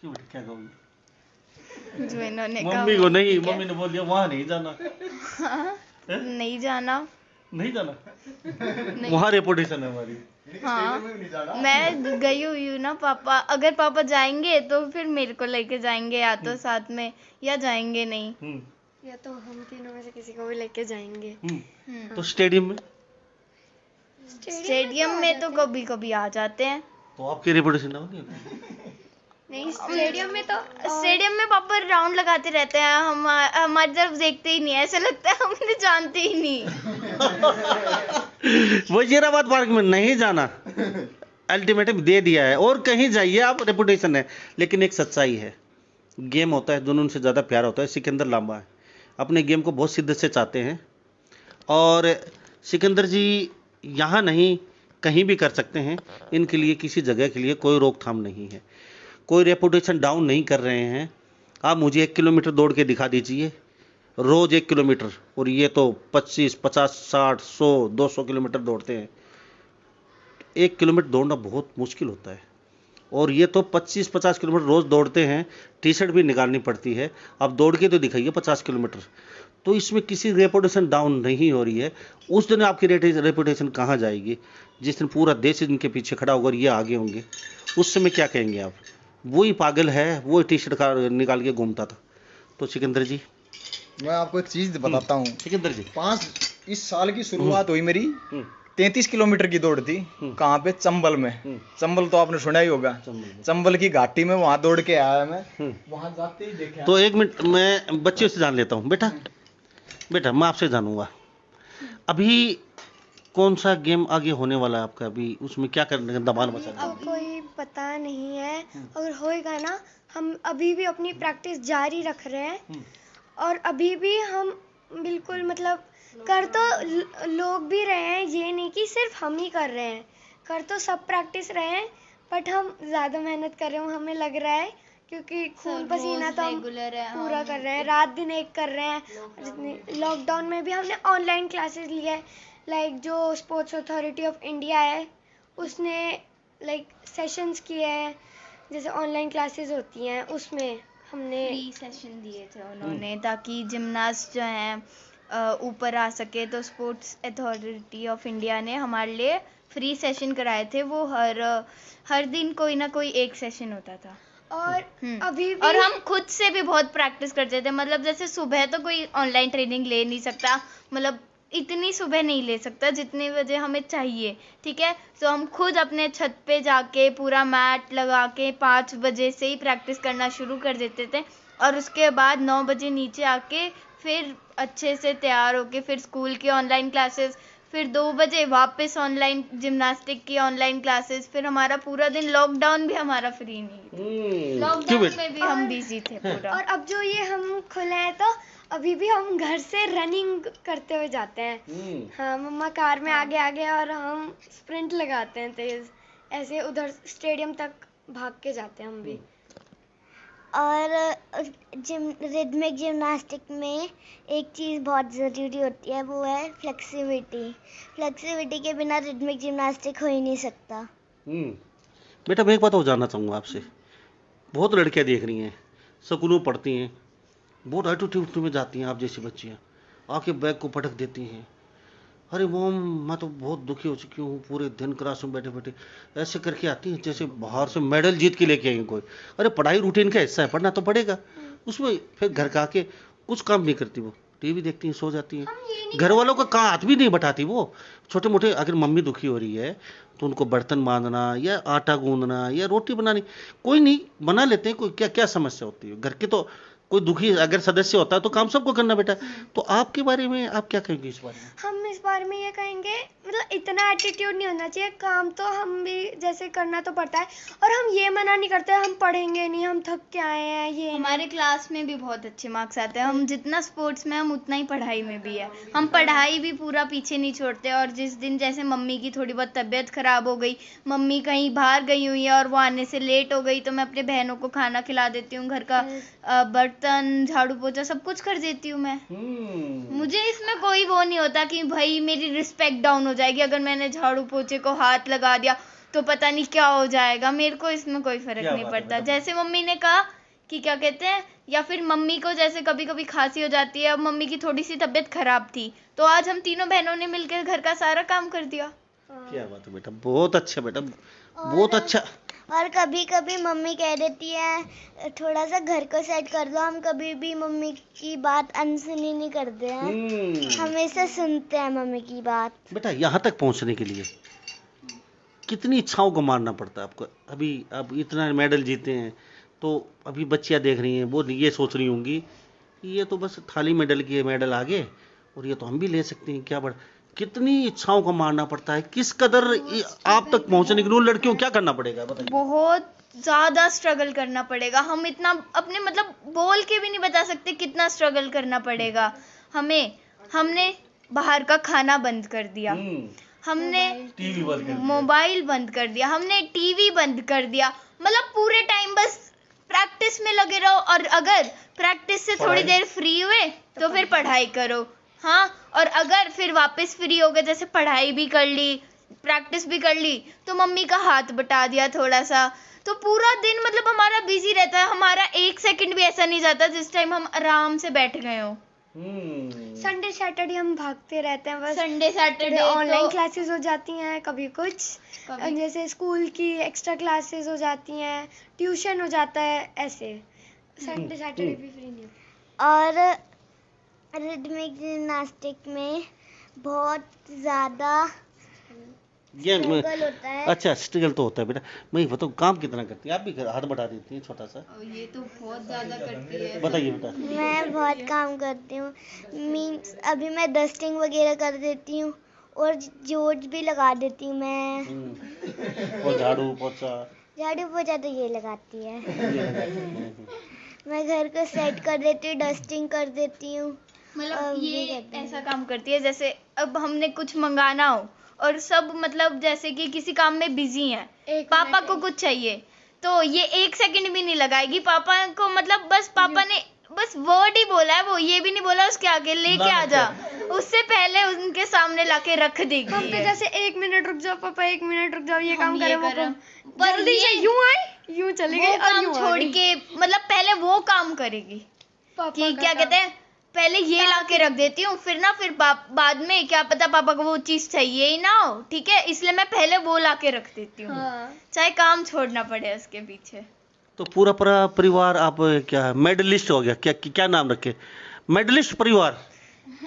क्यों बेटा, क्या कहोगी? जो इन्होंने कहा मम्मी को वो नहीं, ठीक है। मम्मी ने बोल दिया वहां नहीं जाना। हाँ, हैं? नहीं जाना। नहीं जाना, नहीं। वहां रेपुटेशन है हमारी। हाँ, मैं गई हुई हूँ ना पापा, अगर पापा जाएंगे तो फिर मेरे को लेके जाएंगे या तो साथ में, या जाएंगे नहीं। या तो हम तीनों में से किसी को भी लेके जाएंगे। तो स्टेडियम में, स्टेडियम में तो कभी कभी आ जाते हैं। तो आपकी रेपुटेशन डाउन नहीं होती? नहीं, स्टेडियम में तो स्टेडियम में पापा राउंड लगाते रहते हैं, हम हमारी तरफ देखते ही नहीं, ऐसा लगता है हम इन्हें जानते ही नहीं। वजीराबाद पार्क में नहीं जाना, अल्टीमेटम दे दिया है, और कहीं जाइए आप, रेपुटेशन है। लेकिन एक सच्चाई है, गेम होता है, दोनों से ज़्यादा प्यार होता है। सिकंदर लांबा है, अपने गेम को बहुत शिद्दत से चाहते हैं, और सिकंदर जी यहाँ नहीं कहीं भी कर सकते हैं। इनके लिए किसी जगह के लिए कोई रोकथाम नहीं है, कोई रेपुटेशन डाउन नहीं कर रहे हैं। आप मुझे 1 किलोमीटर दौड़ के दिखा दीजिए, रोज़ 1 किलोमीटर, और ये तो 25, 50, 60, 100, 200 किलोमीटर दौड़ते हैं। 1 किलोमीटर दौड़ना बहुत मुश्किल होता है, और ये तो 25-50 किलोमीटर रोज़ दौड़ते हैं, टी शर्ट भी निकालनी पड़ती है। अब दौड़ के तो दिखाइए 50 किलोमीटर, तो इसमें किसी रेपुटेशन डाउन नहीं हो रही है। उस दिन आपकी रेपुटेशन कहाँ जाएगी? जिस दिन पूरा देश इनके पीछे खड़ा होगा और ये आगे होंगे, उस समय क्या कहेंगे आप? वही पागल है, वो टी शर्ट निकाल के घूमता था। तो सिकंदर जी, मैं आपको एक चीज बताता हूँ। सिकंदर जी, इस साल की शुरुआत हुई मेरी 33 किलोमीटर की दौड़ थी। कहाँ पे? चंबल में। चंबल तो आपने सुना ही होगा, चंबल की घाटी में, वहां दौड़ के आया मैं। वहां जाते ही देखा। तो 1 मिनट मैं बच्चे से जान लेता हूँ। बेटा मैं आपसे जानूंगा, अभी कौन सा गेम आगे होने वाला है आपका? अभी उसमें क्या करने का दबाव मचा रहा है? अब कोई पता नहीं है, अगर होएगा ना, हम अभी भी अपनी प्रैक्टिस जारी रख रहे हैं, और अभी भी हम बिल्कुल मतलब कर तो लोग भी रहे हैं, ये नहीं कि सिर्फ हम ही कर रहे हैं, कर तो सब प्रैक्टिस रहे हैं, बट हम ज़्यादा मेहनत कर रहे हैं हमें लग रहा है, क्योंकि खून पसीना तो हम पूरा कर रहे हैं, रात दिन एक कर रहे हैं। जितनी लॉकडाउन में भी हमने ऑनलाइन क्लासेस लिए हैं, लाइक जो स्पोर्ट्स अथॉरिटी ऑफ इंडिया है उसने लाइक सेशंस किए हैं, जैसे ऑनलाइन क्लासेस होती हैं, उसमें हमने फ्री सेशन दिए थे उन्होंने, ताकि जिमनास्ट जो हैं ऊपर आ सके। तो स्पोर्ट्स अथॉरिटी ऑफ इंडिया ने हमारे लिए फ्री सेशन कराए थे। वो हर दिन कोई ना कोई एक सेशन होता था। और अभी भी और हम खुद से भी बहुत प्रैक्टिस करते थे, मतलब जैसे सुबह तो कोई ऑनलाइन ट्रेनिंग ले नहीं सकता, मतलब इतनी सुबह नहीं ले सकता जितने बजे हमें चाहिए, ठीक है। तो हम खुद अपने छत पे जाके पूरा मैट लगा के 5 बजे से ही प्रैक्टिस करना शुरू कर देते थे, और उसके बाद 9 बजे नीचे आके फिर अच्छे से तैयार होके फिर स्कूल की ऑनलाइन क्लासेस, फिर 2 बजे वापस ऑनलाइन जिम्नास्टिक की ऑनलाइन क्लासेस, फिर हमारा पूरा दिन, लॉकडाउन भी हमारा फ्री नहीं था, लॉकडाउन में भी हम बिजी थे पूरा। और अब जो ये हम खुले हैं तो अभी भी हम घर से रनिंग करते हुए जाते हैं। हाँ, मम्मा कार में आगे आगे और हम स्प्रिंट लगाते हैं तेज, ऐसे उधर स्टेडियम तक भाग के जाते हैं हम भी। और रिदमिक जिम्नास्टिक में एक चीज़ बहुत ज़रूरी होती है, वो है फ्लेक्सिबिलिटी के बिना रिदमिक जिम्नास्टिक हो ही नहीं सकता। बेटा मैं एक बात और जानना चाहूँगा आपसे। बहुत लड़कियाँ देख रही हैं, स्कूलों पढ़ती हैं, बहुत एटीट्यूड में जाती हैं, आप जैसी बच्चियाँ आके बैग को पटक देती हैं, अरे मॉम मैं तो बहुत दुखी हो चुकी हूँ, पूरे दिन क्लास में बैठे बैठे ऐसे करके आती हैं जैसे बाहर से मेडल जीत के लेके आई कोई। अरे पढ़ाई रूटीन का हिस्सा है, पढ़ना तो पड़ेगा। उसमें फिर घर का आके कुछ काम नहीं करती, वो टीवी देखती हैं, सो जाती हैं, घर वालों का कहाँ हाथ भी नहीं बटाती। वो छोटे मोटे, अगर मम्मी दुखी हो रही है तो उनको बर्तन बांधना या आटा गूंदना या रोटी बनानी, कोई नहीं बना लेते हैं, कोई क्या क्या समस्या होती है घर की। तो कोई दुखी अगर सदस्य होता है तो काम सबको करना बेटा। तो आपके बारे में आप क्या कहेंगे इस बारे में? हम इस बारे में ये कहेंगे, मतलब इतना एटीट्यूड नहीं होना चाहिए, काम तो हम भी जैसे करना तो पड़ता है, और हम ये मना नहीं करते हम पढ़ेंगे नहीं, हम थक के आए हैं, ये हमारे क्लास में भी बहुत अच्छे मार्क्स आते हैं, हम जितना स्पोर्ट्स में हम उतना ही पढ़ाई में भी है, हम पढ़ाई भी पूरा पीछे नहीं छोड़ते। और जिस दिन जैसे मम्मी की थोड़ी बहुत तबीयत खराब हो गई, मम्मी कहीं बाहर गई हुई है और वो आने से लेट हो गई, तो मैं अपने बहनों को खाना खिला देती हूँ, घर का बर्तन झाड़ू पोछा सब कुछ कर देती हूँ मैं। मुझे इसमें कोई वो नहीं होता कि भाई मेरी रिस्पेक्ट डाउन हो जाएगी अगर मैंने झाड़ू पोछे को हाथ लगा दिया, तो पता नहीं क्या हो जाएगा। मेरे को इसमें कोई फर्क क्या नहीं बात है पड़ता। मैडम। जैसे मम्मी ने कहा कि क्या कहते हैं, या फिर मम्मी को जैसे कभी कभी खांसी हो जाती है, अब मम्मी की थोड़ी सी तबीयत खराब थी, तो आज हम तीनों बहनों ने मिलकर घर का सारा काम कर दिया। क्या बात है बेटा, बहुत अच्छा बेटा, बहुत अच्छा। और कभी कभी मम्मी कह देती है थोड़ा सा घर को सेट कर दो, हम कभी भी मम्मी की बात अनसुनी नहीं करते हैं, हमेशा सुनते हैं मम्मी की बात। बेटा यहाँ तक पहुँचने के लिए कितनी इच्छाओं को मारना पड़ता है आपको। अभी अब इतना मेडल जीते हैं तो अभी बच्चियाँ देख रही हैं, वो ये सोच रही होंगी कि ये तो बस थाली मेडल की है, मेडल आगे और ये तो हम भी ले सकते हैं, क्या बड़ा। कितनी इच्छाओं को मारना पड़ता है, किस कदर आप तक पहुंचने के लिए उन लड़कियों को क्या करना पड़ेगा बताइए। बहुत ज्यादा स्ट्रगल करना पड़ेगा। हम इतना अपने मतलब बोल के भी नहीं बता सकते कितना स्ट्रगल करना पड़ेगा हमें। हमने बाहर का खाना बंद कर दिया, हमने टीवी बंद कर दिया। मोबाइल बंद कर दिया, हमने टीवी बंद कर दिया। मतलब पूरे टाइम बस प्रैक्टिस में लगे रहो, और अगर प्रैक्टिस से थोड़ी देर फ्री हुए तो फिर पढ़ाई करो। हाँ, और अगर फिर वापस फ्री हो गए, जैसे पढ़ाई भी कर ली, प्रैक्टिस भी कर ली, तो मम्मी का हाथ बटा दिया थोड़ा सा, तो पूरा दिन मतलब हमारा बिजी रहता है। हमारा एक सेकंड भी ऐसा नहीं जाता जिस टाइम हम आराम से बैठ गए हो। संडे सैटरडे हम भागते रहते हैं बस। संडे सैटरडे ऑनलाइन क्लासेस हो जाती हैं, कभी कुछ कभी- जैसे स्कूल की एक्स्ट्रा क्लासेस हो जाती हैं, ट्यूशन हो जाता है, ऐसे संडे सैटरडे भी फ्री नहीं होता। और रिदमिक जिम्नास्टिक में बहुत ज़्यादा ये स्ट्रगल होता है। अच्छा, स्ट्रगल तो होता है बेटा। मैं बताऊँ काम कितना करती है, आप भी हाथ बढ़ा देती हैं छोटा सा, ये तो बहुत ज्यादा करती है। बताइए बेटा। मैं बहुत काम करती हूँ, मीन्स अभी मैं डस्टिंग वगैरह कर देती हूँ और जोड़ भी लगा देती हूँ मैं। और झाड़ू पोछा झाड़ू पोछा तो ये लगाती है। ये लगाते हैं। मैं घर को सेट कर देती हूँ, डस्टिंग कर देती हूँ। मतलब ये ये करते हैं। ऐसा काम करती है जैसे अब हमने कुछ मंगाना हो और सब मतलब जैसे कि किसी काम में बिजी हैं, एक पापा मिनट को कुछ चाहिए तो ये एक सेकंड भी नहीं लगाएगी। पापा को मतलब बस पापा ने बस वर्ड ही बोला है, वो ये भी नहीं बोला उसके आगे लेके आ जा, उससे पहले उनके सामने लाके रख देगी। हम तो जैसे 1 मिनट रुक जाओ पापा, 1 मिनट रुक जाओ, ये हम काम ये करें वो करें। काम, पर जल्दी से ये- यूं आई यूं चली वो गई और काम यूं आ छोड़ गई। के मतलब पहले वो काम करेगी पापा कि का क्या काम। कहते हैं, पहले ये ला के रख देती हूँ, फिर ना फिर बाद में क्या पता पापा को वो चीज चाहिए ही ना हो, ठीक है, इसलिए मैं पहले वो ला के रख देती हूँ, हाँ। चाहे काम छोड़ना पड़े उसके पीछे। तो पूरा परिवार आप क्या मेडलिस्ट हो गया, क्या क्या नाम रखे, मेडलिस्ट परिवार।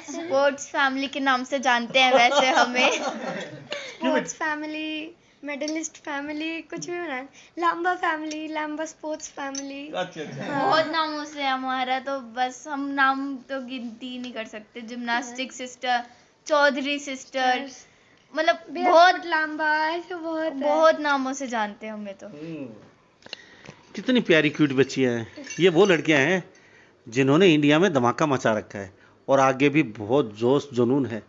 स्पोर्ट्स फैमिली के नाम से जानते हैं वैसे हमें। स्पोर्ट्स फैमिली, मेडलिस्ट फैमिली, कुछ भी बना, Lamba family, Lamba sports family. अच्छा अच्छा। बहुत नामों से हमारा तो बस हम नाम तो गिनती नहीं कर सकते। जिम्नास्टिक सिस्टर, चौधरी सिस्टर, मतलब बहुत लांबा, ऐसे बहुत है। बहुत नामों से जानते हैं हमें तो। कितनी प्यारी क्यूट बच्चियां हैं। ये वो लड़कियां हैं जिन्होंने इंडिया में धमाका मचा रखा है और आगे भी बहुत जोश जुनून है।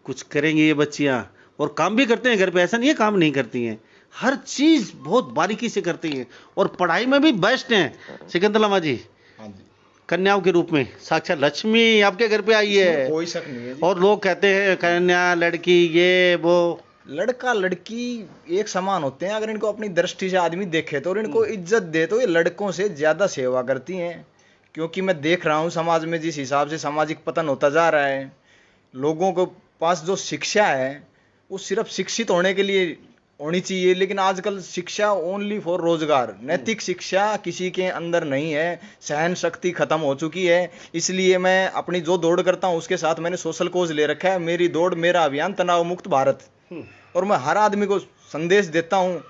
कुछ करेंगे ये बच्चियां और काम भी करते हैं घर पे, ऐसा नहीं है काम नहीं करती हैं, हर चीज़ बहुत बारीकी से करती हैं और पढ़ाई में भी बेस्ट हैं। सिकंदर लामा जी, हाँ जी, कन्याओं के रूप में साक्षात लक्ष्मी आपके घर पे आई है कोई शक नहीं है जी। और लोग कहते हैं कन्या लड़की ये वो। लड़का लड़की एक समान होते हैं, अगर इनको अपनी दृष्टि से आदमी देखे तो और इनको इज्जत दे तो ये लड़कों से ज्यादा सेवा करती हैं। क्योंकि मैं देख रहा हूँ समाज में जिस हिसाब से सामाजिक पतन होता जा रहा है, लोगों को पास जो शिक्षा है वो सिर्फ शिक्षित होने के लिए होनी चाहिए, लेकिन आजकल शिक्षा ओनली फॉर रोजगार, नैतिक शिक्षा किसी के अंदर नहीं है, सहन शक्ति खत्म हो चुकी है। इसलिए मैं अपनी जो दौड़ करता हूँ उसके साथ मैंने सोशल कोज ले रखा है, मेरी दौड़ मेरा अभियान तनाव मुक्त भारत। और मैं हर आदमी को संदेश देता हूँ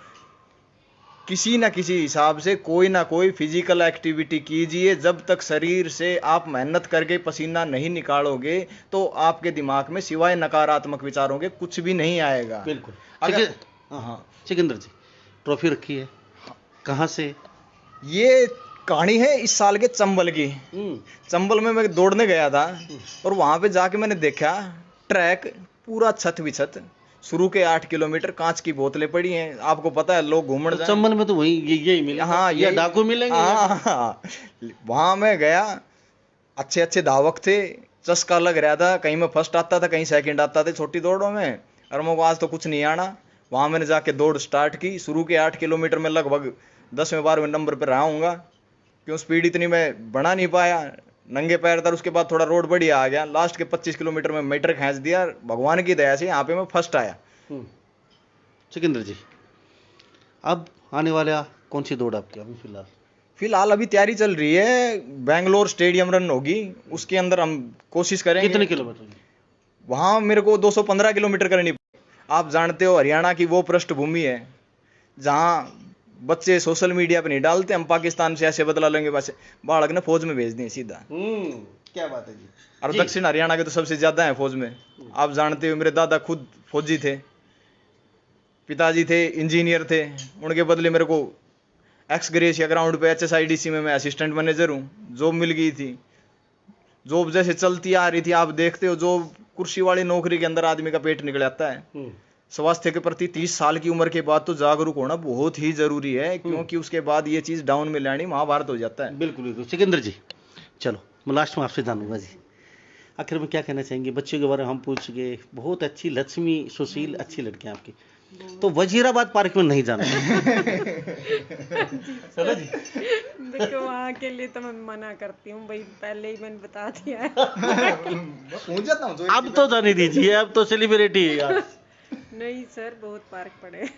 किसी ना किसी हिसाब से कोई ना कोई फिजिकल एक्टिविटी कीजिए। जब तक शरीर से आप मेहनत करके पसीना नहीं निकालोगे तो आपके दिमाग में सिवाय नकारात्मक विचारों के कुछ भी नहीं आएगा। बिल्कुल। अगर हाँ सिकंदर जी, ट्रॉफी रखी है कहाँ से? ये कहानी है इस साल के चंबल की। चंबल में मैं दौड़ने गया था और वहां पे जाके मैंने देखा ट्रैक पूरा छत बिछत, शुरू के 8 किलोमीटर कांच की बोतलें पड़ी हैं। आपको पता है लोग घूमने जाएं। चंबल में तो वही यही मिलेगा। हाँ, या यही- डाकू मिलेंगे। हाँ, वहां मैं गया, अच्छे अच्छे धावक थे, चस्का लग रहा था, कहीं मैं फर्स्ट आता था कहीं सेकंड आता था छोटी दौड़ों में, और मैं आज तो कुछ नहीं आना। वहाँ मैंने जाके दौड़ स्टार्ट की। शुरू के 8 किलोमीटर में लगभग 10वें 12वें नंबर पर रहा हूँगा, क्यों स्पीड इतनी मैं बढ़ा नहीं पाया, नंगे पैर था। उसके बाद थोड़ा रोड बढ़िया आ गया। लास्ट के 25 किलोमीटर में मीटर खींच दिया, भगवान की दया से यहाँ पे मैं फर्स्ट आया। सिकंदर जी, अब आने वाला कौन सी दौड़ आपकी अभी फिलहाल? फिलहाल अभी तैयारी चल रही है, बेंगलोर स्टेडियम रन होगी, उसके अंदर हम कोशिश करेंगे। कितने किलोमीटर की? वहाँ मेरे को 215 किलोमीटर करनी। आप जानते हो हरियाणा की वो पृष्ठभूमि है जहाँ बच्चे सोशल मीडिया पे नहीं डालते हम पाकिस्तान से ऐसे बदला लेंगे, बस बालक ने फौज में भेज दिए सीधा। क्या बात है जी। और जी। दक्षिण हरियाणा के तो सबसे ज्यादा है फौज में। आप जानते हो मेरे दादा खुद फौजी थे, पिताजी थे इंजीनियर थे, उनके बदले मेरे को एक्स ग्रेशिया ग्राउंड पे HSIDC में मैं असिस्टेंट मैनेजर हूँ, जॉब मिल गई थी। जॉब जैसे चलती आ रही थी, आप देखते हो जॉब कुर्सी वाली नौकरी के अंदर आदमी का पेट निकल आता है। स्वास्थ्य के प्रति 30 साल की उम्र के बाद तो जागरूक होना बहुत ही जरूरी है, क्योंकि उसके बाद ये चीज डाउन में लानी महाभारत हो जाता है। बिल्कुल बिल्कुल। सिकंदर जी, चलो मैं लास्ट में आपसे जानूंगा जी, आखिर में क्या कहना चाहेंगे? बच्चों के बारे में हम पूछ गए, बहुत अच्छी लक्ष्मी सुशील अच्छी लड़कियां आपकी, तो वजीराबाद पार्क में नहीं जाना। चलो जी। देखो वहाँ के लिए तो मैं मना करती हूँ भाई, पहले ही मैंने बता दिया है। पहुंच जाता हूँ अब तो जाने दीजिए, अब तो सेलिब्रिटी है यार। नहीं सर, बहुत पार्क पड़े।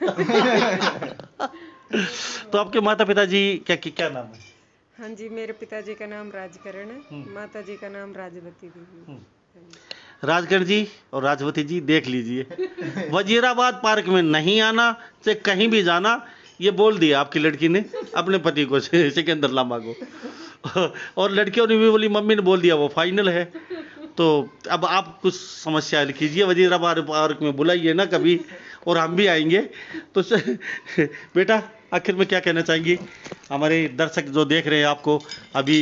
तो आपके माता पिता जी क्या नाम है? हाँ जी, मेरे पिताजी का नाम राजकरण है, माता जी का नाम राजवती देवी। राजगढ़ जी और राजवती जी देख लीजिए, वजीराबाद पार्क में नहीं आना, चाहे कहीं भी जाना, ये बोल दिया आपकी लड़की ने अपने पति को, सिकंदर लांबा को। और लड़कियों ने भी बोली, मम्मी ने बोल दिया वो फाइनल है। तो अब आप कुछ समस्या हल कीजिए, वजीराबाद पार्क में बुलाइए ना कभी, और हम भी आएंगे। तो बेटा आखिर में क्या कहना चाहेंगी? हमारे दर्शक जो देख रहे हैं आपको, अभी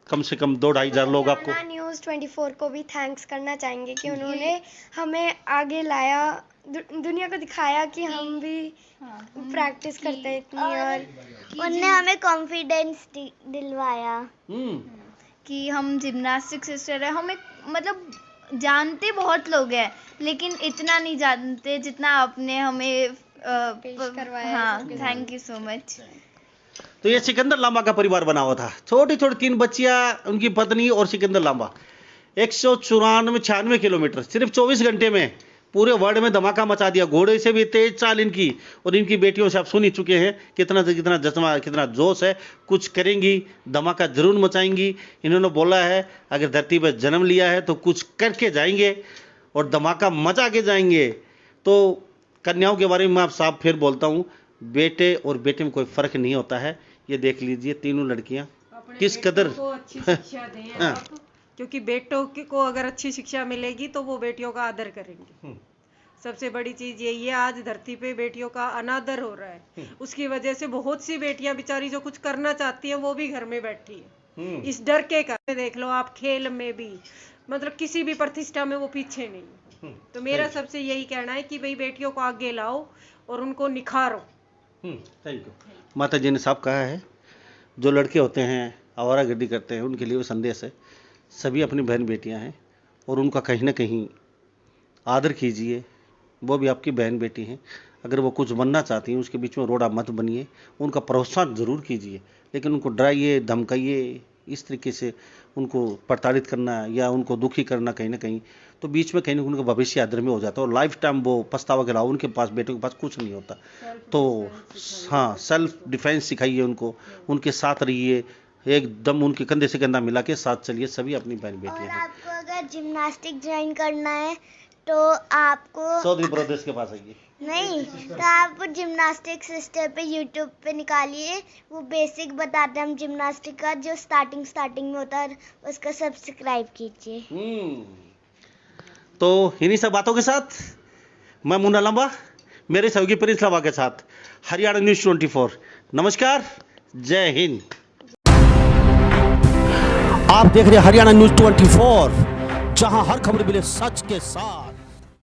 कम से कम 2-2.5 हजार लोग आपको। न्यूज़ 24 को भी थैंक्स करना चाहेंगे कि उन्होंने हमें आगे लाया, दुनिया को दिखाया कि हम भी प्रैक्टिस करते हैं इतनी, और उनने हमें कॉन्फिडेंस दिलवाया कि हम जिम्नास्टिक सिस्टर है। हमें मतलब जानते बहुत लोग हैं, लेकिन इतना नहीं जानते जितना आपने हमें पेश करवाया। हाँ, थैंक यू सो मच। तो ये सिकंदर लांबा का परिवार बना हुआ था, छोटी छोटी 3 बच्चियां, उनकी पत्नी और सिकंदर लांबा। 194-96 किलोमीटर सिर्फ 24 घंटे में पूरे वर्ल्ड में धमाका मचा दिया। घोड़े से भी तेज चाल इनकी, और इनकी बेटियों से आप सुन ही चुके हैं कितना से कितना जज्बा, कितना जोश है। कुछ करेंगी, धमाका जरूर मचाएंगी। इन्होंने बोला है अगर धरती पर जन्म लिया है तो कुछ करके जाएंगे और धमाका मचा के जाएंगे। तो कन्याओं के बारे में मैं आप साफ फिर बोलता हूँ, बेटे और बेटे में कोई फर्क नहीं होता है। ये देख लीजिए तीनों लड़कियां किस कदर को अच्छी शिक्षा दें आप, क्योंकि बेटों को अगर अच्छी शिक्षा मिलेगी तो वो बेटियों का आदर करेंगे। सबसे बड़ी चीज यही है, आज धरती पे बेटियों का अनादर हो रहा है, उसकी वजह से बहुत सी बेटियां बेचारी जो कुछ करना चाहती हैं वो भी घर में बैठी है, इस डर के कारण। देख लो आप, खेल में भी मतलब किसी भी प्रतिष्ठा में वो पीछे नहीं। तो मेरा सबसे यही कहना है कि भाई बेटियों को आगे लाओ और उनको निखारो। Thank you. माता जी ने साफ कहा है, जो लड़के होते हैं आवारागर्दी करते हैं उनके लिए वो संदेश है, सभी अपनी बहन बेटियां हैं और उनका कहीं ना कहीं आदर कीजिए। वो भी आपकी बहन बेटी हैं, अगर वो कुछ बनना चाहती हैं उसके बीच में रोड़ा मत बनिए, उनका प्रोत्साहन जरूर कीजिए, लेकिन उनको डराइए धमकाइए, इस तरीके से उनको प्रताड़ित करना या उनको दुखी करना कहीं ना कहीं, तो बीच में कहीं ना कहीं उनका भविष्य आदर में हो जाता है और लाइफ टाइम वो पछतावा के अलावा उनके पास, बेटों के पास कुछ नहीं होता। तो हाँ, सेल्फ डिफेंस सिखाइए उनको, उनके साथ रहिए, एकदम उनके कंधे से कंधा मिला के साथ चलिए, सभी अपनी बहन बेटियां और हैं। आपको अगर जिम्नास्टिक ज्वाइन करना है तो आपको चौधरी प्रदेश के पास आइए। नहीं, तो आप जिम्नास्टिक सिस्टर पे यूट्यूब पे निकालिए, वो बेसिक बताते हैं हम जिम्नास्टिक का, जो स्टार्टिंग में होता है, उसका सब्सक्राइब कीजिए। तो इन्हीं सब बातों के साथ मैं मुन्ना लांबा मेरे सहयोगी प्रिंस लांबा के साथ हरियाणा न्यूज़ 24। नमस्कार, जय हिंद। आप देख रहे हैं हरियाणा न्यूज़ 24, जहां हर खबर मिले सच के साथ।